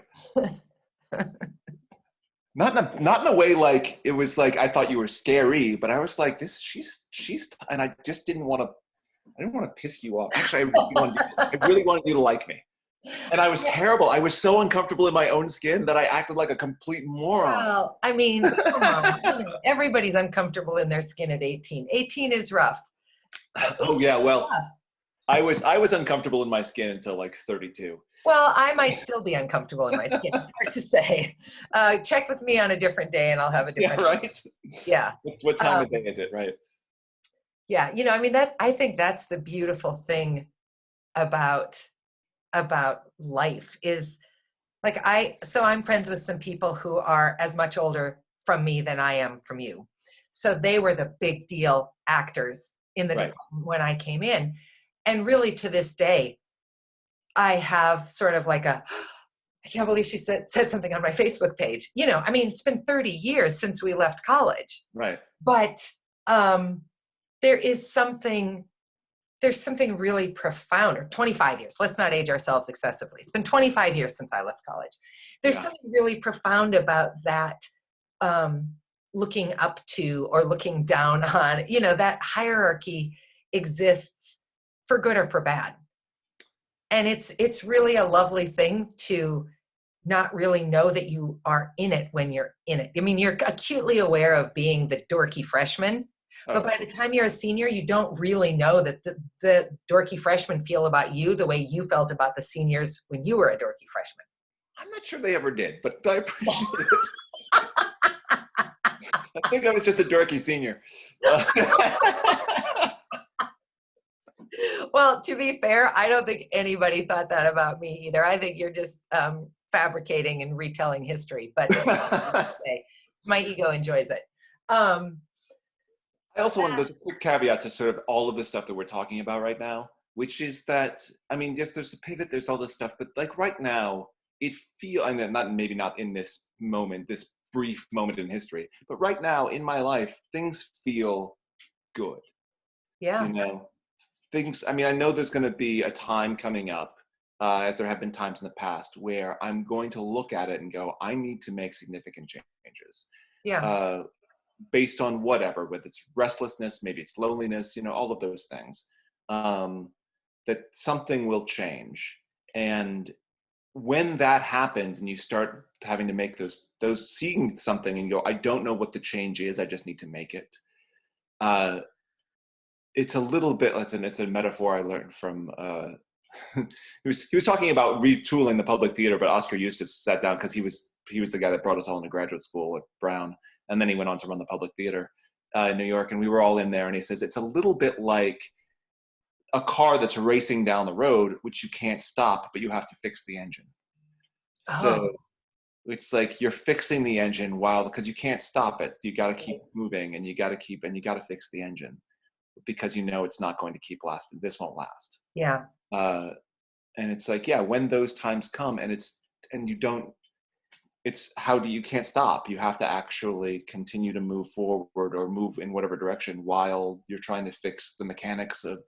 Not in a way like it was like I thought you were scary, but I was like, she's, and I just didn't want to piss you off. Actually, I really wanted you to like me. And I was terrible. I was so uncomfortable in my own skin that I acted like a complete moron.
Well, I mean, come on, everybody's uncomfortable in their skin at 18. 18 is rough.
Oh
18
yeah,
is
well,
rough.
I was uncomfortable in my skin until like 32.
Well, I might still be uncomfortable in my skin. It's hard to say. Check with me on a different day and I'll have a
Yeah,
different.
right.
Yeah.
What time
Um,
of day is it? Right.
yeah. I mean, I think that's the beautiful thing about, life is like, so I'm friends with some people who are as much older from me than I am from you. So they were the big deal actors in the
Right.
department when I came in. And really to this day, I have sort of like I can't believe she said something on my Facebook page. I mean, it's been 30 years since we left college,
Right.
but um, there is something, there's something really profound, or 25 years. Let's not age ourselves excessively. It's been 25 years since I left college. There's
Yeah.
something really profound about that, um, looking up to or looking down on, that hierarchy exists for good or for bad. And it's really a lovely thing to not really know that you are in it when you're in it. I mean, you're acutely aware of being the dorky freshman, but
Oh,
by the time you're a senior, you don't really know that the dorky freshmen feel about you the way you felt about the seniors when you were a dorky freshman.
I'm not sure they ever did, but I appreciate it. I think I was just a dorky senior.
Well, to be fair, I don't think anybody thought that about me either. I think you're just fabricating and retelling history, but my ego enjoys it.
I also want, there's a quick caveat to sort of all of the stuff that we're talking about right now, which is that, I mean, yes, there's the pivot, there's all this stuff, but like right now, I mean, maybe not in this moment, this brief moment in history, but right now in my life, things feel good.
Yeah.
You know, I mean, I know there's going to be a time coming up, as there have been times in the past, where I'm going to look at it and go, I need to make significant changes.
Yeah.
Based on whatever, whether it's restlessness, maybe it's loneliness, all of those things, that something will change. And when that happens and you start having to make those seeing something and you go, I don't know what the change is, I just need to make it. It's a little bit, it's a metaphor I learned from, he was talking about retooling the public theater, but Oscar Eustis sat down because he was the guy that brought us all into graduate school at Brown. And then he went on to run the public theater in New York, and we were all in there. And he says, it's a little bit like a car that's racing down the road, which you can't stop, but you have to fix the engine. So it's like you're fixing the engine because you can't stop it. You got to keep moving, and you got to fix the engine because it's not going to keep lasting. This won't last.
Yeah.
And it's like, yeah, when those times come you can't stop. You have to actually continue to move forward or move in whatever direction while you're trying to fix the mechanics of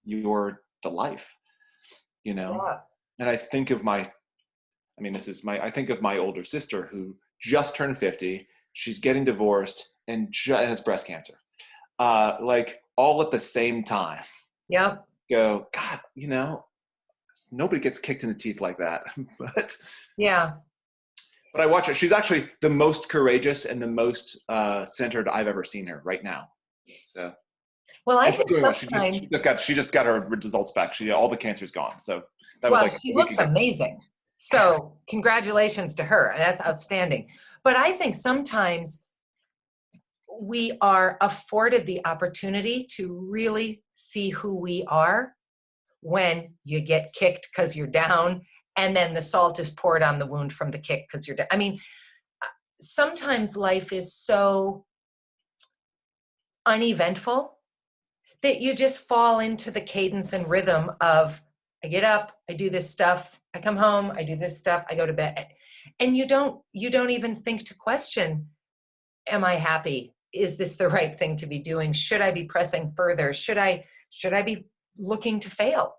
your life,
Yeah.
And I think of I think of my older sister who just turned 50. She's getting divorced and has breast cancer. Like all at the same time.
Yep.
Go, God, nobody gets kicked in the teeth like that. But
yeah.
I watch her. She's actually the most courageous and the most centered I've ever seen her right now. So,
well, I think
doing she just got her results back. All the cancer's gone. So that was
she looks amazing. So congratulations to her. That's outstanding. But I think sometimes we are afforded the opportunity to really see who we are when you get kicked because you're down, and then the salt is poured on the wound from the kick because you're down. I mean, sometimes life is so uneventful that you just fall into the cadence and rhythm of, I get up, I do this stuff, I come home, I do this stuff, I go to bed. And you don't even think to question, am I happy? Is this the right thing to be doing? Should I be pressing further? Should I be looking to fail?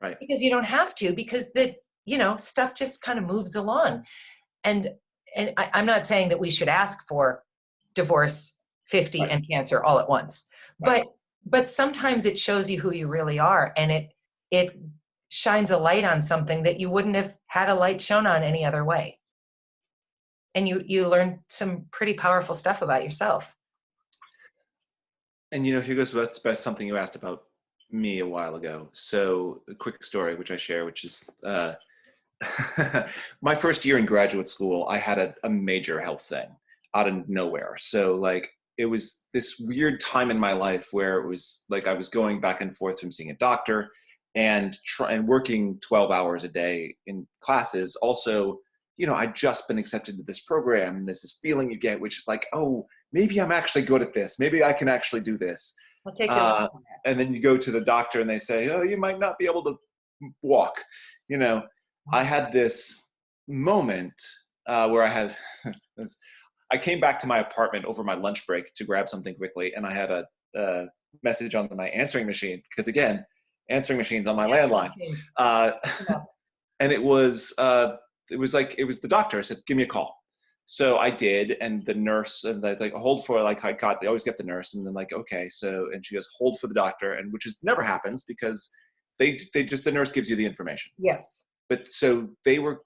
Right.
Because you don't have to, because stuff just kind of moves along. And I'm not saying that we should ask for divorce, 50
Right.
and cancer all at once.
Right.
But sometimes it shows you who you really are, and it shines a light on something that you wouldn't have had a light shown on any other way. And you learn some pretty powerful stuff about yourself.
And here goes by something you asked about me a while ago. So a quick story, which I share, which is my first year in graduate school, I had a major health thing out of nowhere. So like, it was this weird time in my life where it was like I was going back and forth from seeing a doctor and working 12 hours a day in classes. Also, I'd just been accepted to this program, and there's this feeling you get, which is like, oh, maybe I'm actually good at this. Maybe I can actually do this.
I'll take it.
And then you go to the doctor and they say, oh, you might not be able to walk. I had this moment where I came back to my apartment over my lunch break to grab something quickly, and I had a message on my answering machine, because again, answering machines on my landline. And it was the doctor. I said, give me a call. So I did, and the nurse, and like hold for, like they always get the nurse, and then like, okay, so, and she goes, hold for the doctor, and which never happens because the nurse gives you the information.
Yes.
But so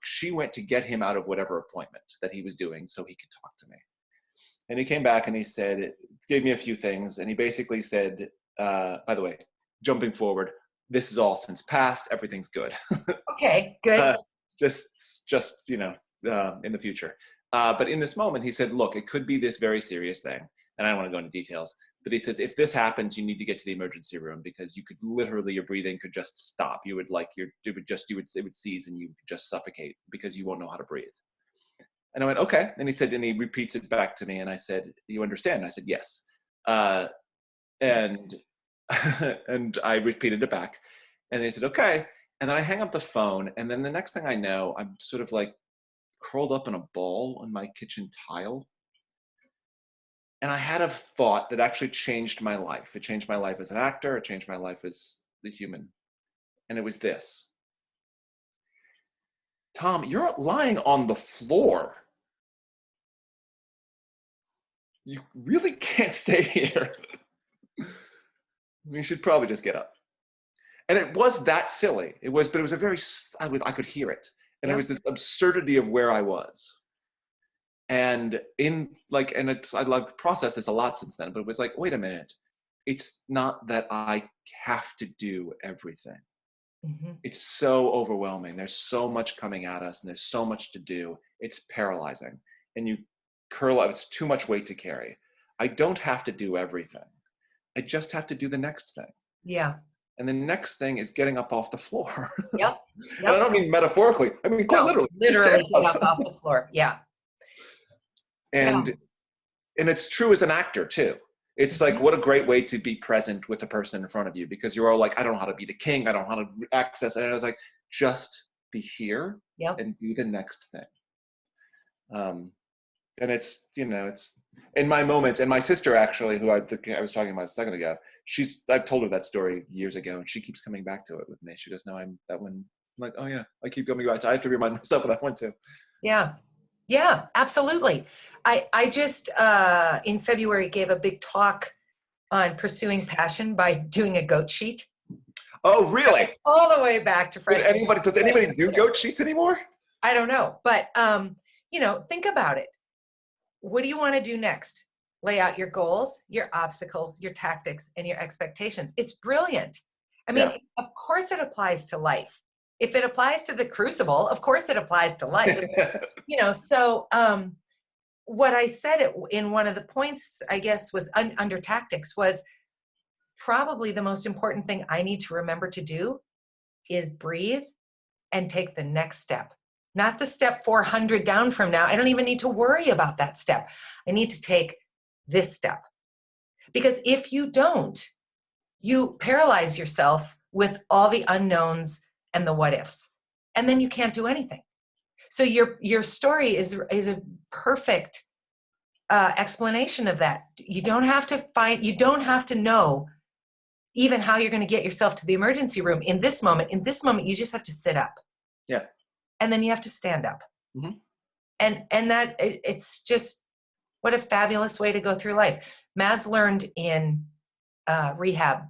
she went to get him out of whatever appointment that he was doing so he could talk to me. And he came back and he gave me a few things. And he basically said, by the way, jumping forward, this is all since past, everything's good.
Okay, good.
Just in the future. But in this moment, he said, look, it could be this very serious thing. And I don't want to go into details. But he says, if this happens, you need to get to the emergency room, because you could literally, your breathing could just stop. You would it would seize, and you would just suffocate because you won't know how to breathe. And I went, okay. And he said, and he repeats it back to me. And I said, you understand? And I said, yes. And I repeated it back. And he said, okay. And then I hang up the phone. And then the next thing I know, I'm sort of like curled up in a ball on my kitchen tile. And I had a thought that actually changed my life. It changed my life as an actor. It changed my life as the human. And it was this. Tom, you're lying on the floor. You really can't stay here. You should probably just get up. And it was that silly. But it was I could hear it. And it was this absurdity of where I was. And I've processed this a lot since then, but it was like, wait a minute. It's not that I have to do everything. Mm-hmm. It's so overwhelming. There's so much coming at us, and there's so much to do. It's paralyzing. And you curl up. It's too much weight to carry. I don't have to do everything. I just have to do the next thing.
Yeah.
And the next thing is getting up off the floor.
Yep.
And I don't mean metaphorically. I mean quite literally.
Literally get up off the floor. Yeah.
And it's true as an actor too. It's like, what a great way to be present with the person in front of you, because you're all like, I don't know how to be the king. I don't know how to access it. And I was like, just be here and do the next thing. And it's, it's in my moments. And my sister, actually, who I was talking about a second ago, I've told her that story years ago, and she keeps coming back to it with me. She goes, no, I'm that one. I'm like, oh yeah, I keep coming back. I have to remind myself of that one too.
Yeah. Yeah, absolutely. I just, in February, gave a big talk on pursuing passion by doing a goat sheet.
Oh, really?
All the way back to freshman.
Does anybody do goat sheets anymore?
I don't know. But, think about it. What do you want to do next? Lay out your goals, your obstacles, your tactics, and your expectations. It's brilliant. I mean, of course it applies to life. If it applies to the crucible, of course it applies to life. So what I said in one of the points, I guess, was under tactics, was probably the most important thing I need to remember to do is breathe and take the next step. Not the step 400 down from now. I don't even need to worry about that step. I need to take this step. Because if you don't, you paralyze yourself with all the unknowns and the what ifs, and then you can't do anything. So your story is a perfect explanation of that. You don't have to know even how you're going to get yourself to the emergency room in this moment. In this moment, you just have to sit up.
Yeah.
And then you have to stand up.
Mm-hmm.
And that it's just, what a fabulous way to go through life. Maz learned in rehab,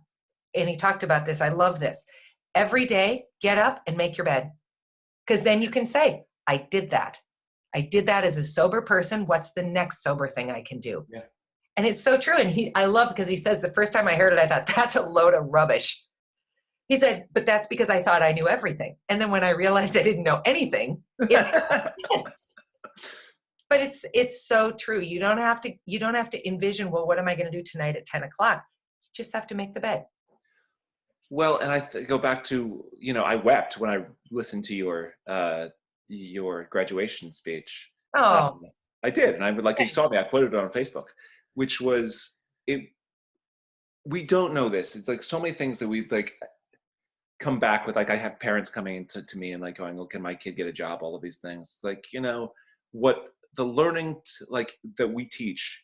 and he talked about this. I love this. every day, get up and make your bed. Because then you can say, I did that. I did that as a sober person. What's the next sober thing I can do?
Yeah.
And it's so true. And I love, because he says the first time I heard it, I thought, that's a load of rubbish. He said, but that's because I thought I knew everything. And then when I realized I didn't know anything, it made sense. But it's so true. You don't have to envision, well, what am I going to do tonight at 10 o'clock? You just have to make the bed.
Well, and I go back to, I wept when I listened to your graduation speech.
Oh,
I did. And I would, like, you saw me, I quoted it on Facebook, which was, we don't know this. It's like so many things that we like come back with. Like, I have parents coming to me and like going, oh, can my kid get a job? All of these things. It's like, what the learning that we teach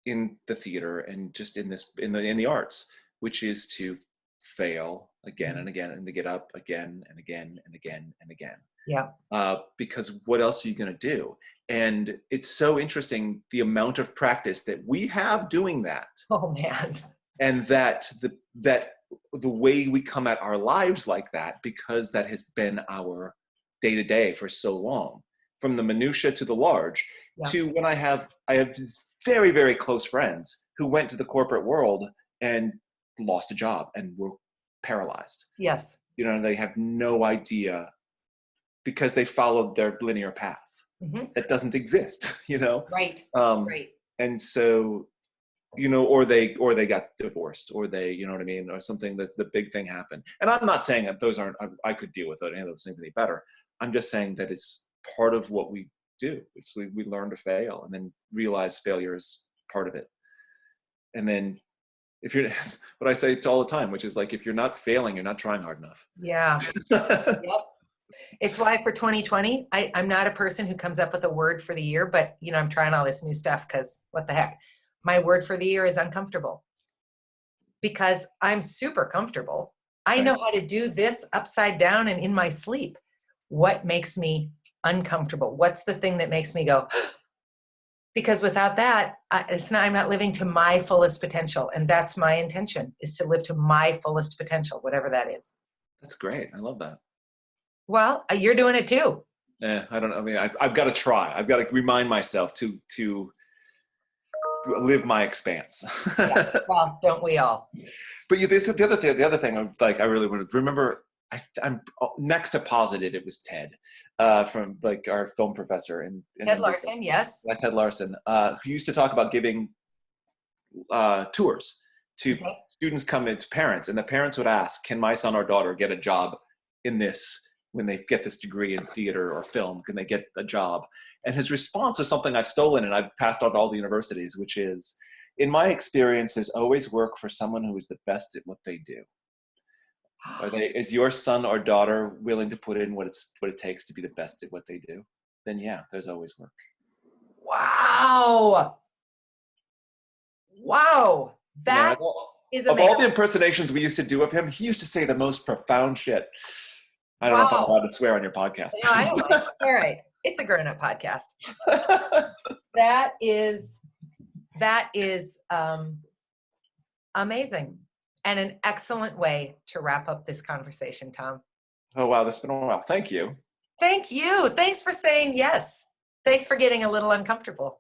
in the theater and just in the arts, which is to fail again and again and to get up again and again and again and again.
yeah.
Because what else are you going to do? And it's so interesting the amount of practice that we have doing that.
Oh man.
And that the way we come at our lives like that, because that has been our day to day for so long, from the minutia to the large, to when I have these very, very close friends who went to the corporate world and lost a job and were paralyzed.
Yes.
They have no idea because they followed their linear path.
Mm-hmm.
That doesn't exist,
Right.
Right. And so, or they got divorced, or they, you know what I mean, or something, that's the big thing happened. And I'm not saying that those aren't, I could deal with any of those things any better. I'm just saying that it's part of what we do. It's we learn to fail and then realize failure is part of it. And then if you're, what I say to all the time, which is like, if you're not failing, you're not trying hard enough.
Yeah. Yep. It's why for 2020, I'm not a person who comes up with a word for the year, but I'm trying all this new stuff because what the heck. My word for the year is uncomfortable, because I'm super comfortable. I know how to do this upside down and in my sleep. What makes me uncomfortable? What's the thing that makes me go, because without that, I'm not living to my fullest potential. And that's my intention, is to live to my fullest potential, whatever that is.
That's great. I love that.
Well, you're doing it too.
I don't know. I mean, I've got to try. I've got to remind myself to live my expanse.
Yeah, well, don't we all?
But the other thing, like, I really want to remember. I'm next to positive it was Ted, from like our film professor in
Ted Larson, yes.
Ted Larson, who used to talk about giving tours to students come into parents, and the parents would ask, can my son or daughter get a job in this? When they get this degree in theater or film, can they get a job? And his response is something I've stolen and I've passed on to all the universities, which is, in my experience, there's always work for someone who is the best at what they do. Is your son or daughter willing to put in what it takes to be the best at what they do? Then yeah, there's always work.
Wow. That is amazing.
Of all the impersonations we used to do of him, he used to say the most profound shit. I don't know if I'm allowed to swear on your podcast.
No, I don't mind. All right. It's a grown-up podcast. That is amazing, and an excellent way to wrap up this conversation, Tom.
Oh, wow. This has been a while. Thank you.
Thank you. Thanks for saying yes. Thanks for getting a little uncomfortable.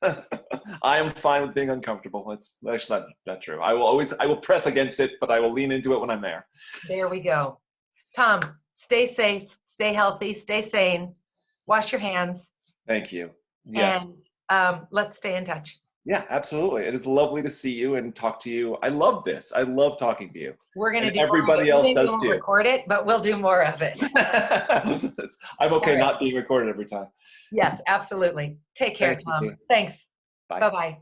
I am fine with being uncomfortable. That's actually not true. I will press against it, but I will lean into it when I'm there.
There we go. Tom, stay safe, stay healthy, stay sane, wash your hands.
Thank you. Yes.
And let's stay in touch.
Yeah, absolutely. It is lovely to see you and talk to you. I love this. I love talking to you.
We're going to do
everybody else does too.
Record it, but we'll do more of it.
I'm okay not being recorded every time.
Yes, absolutely. Take care, Tom. Thanks.
Bye.
Bye-bye.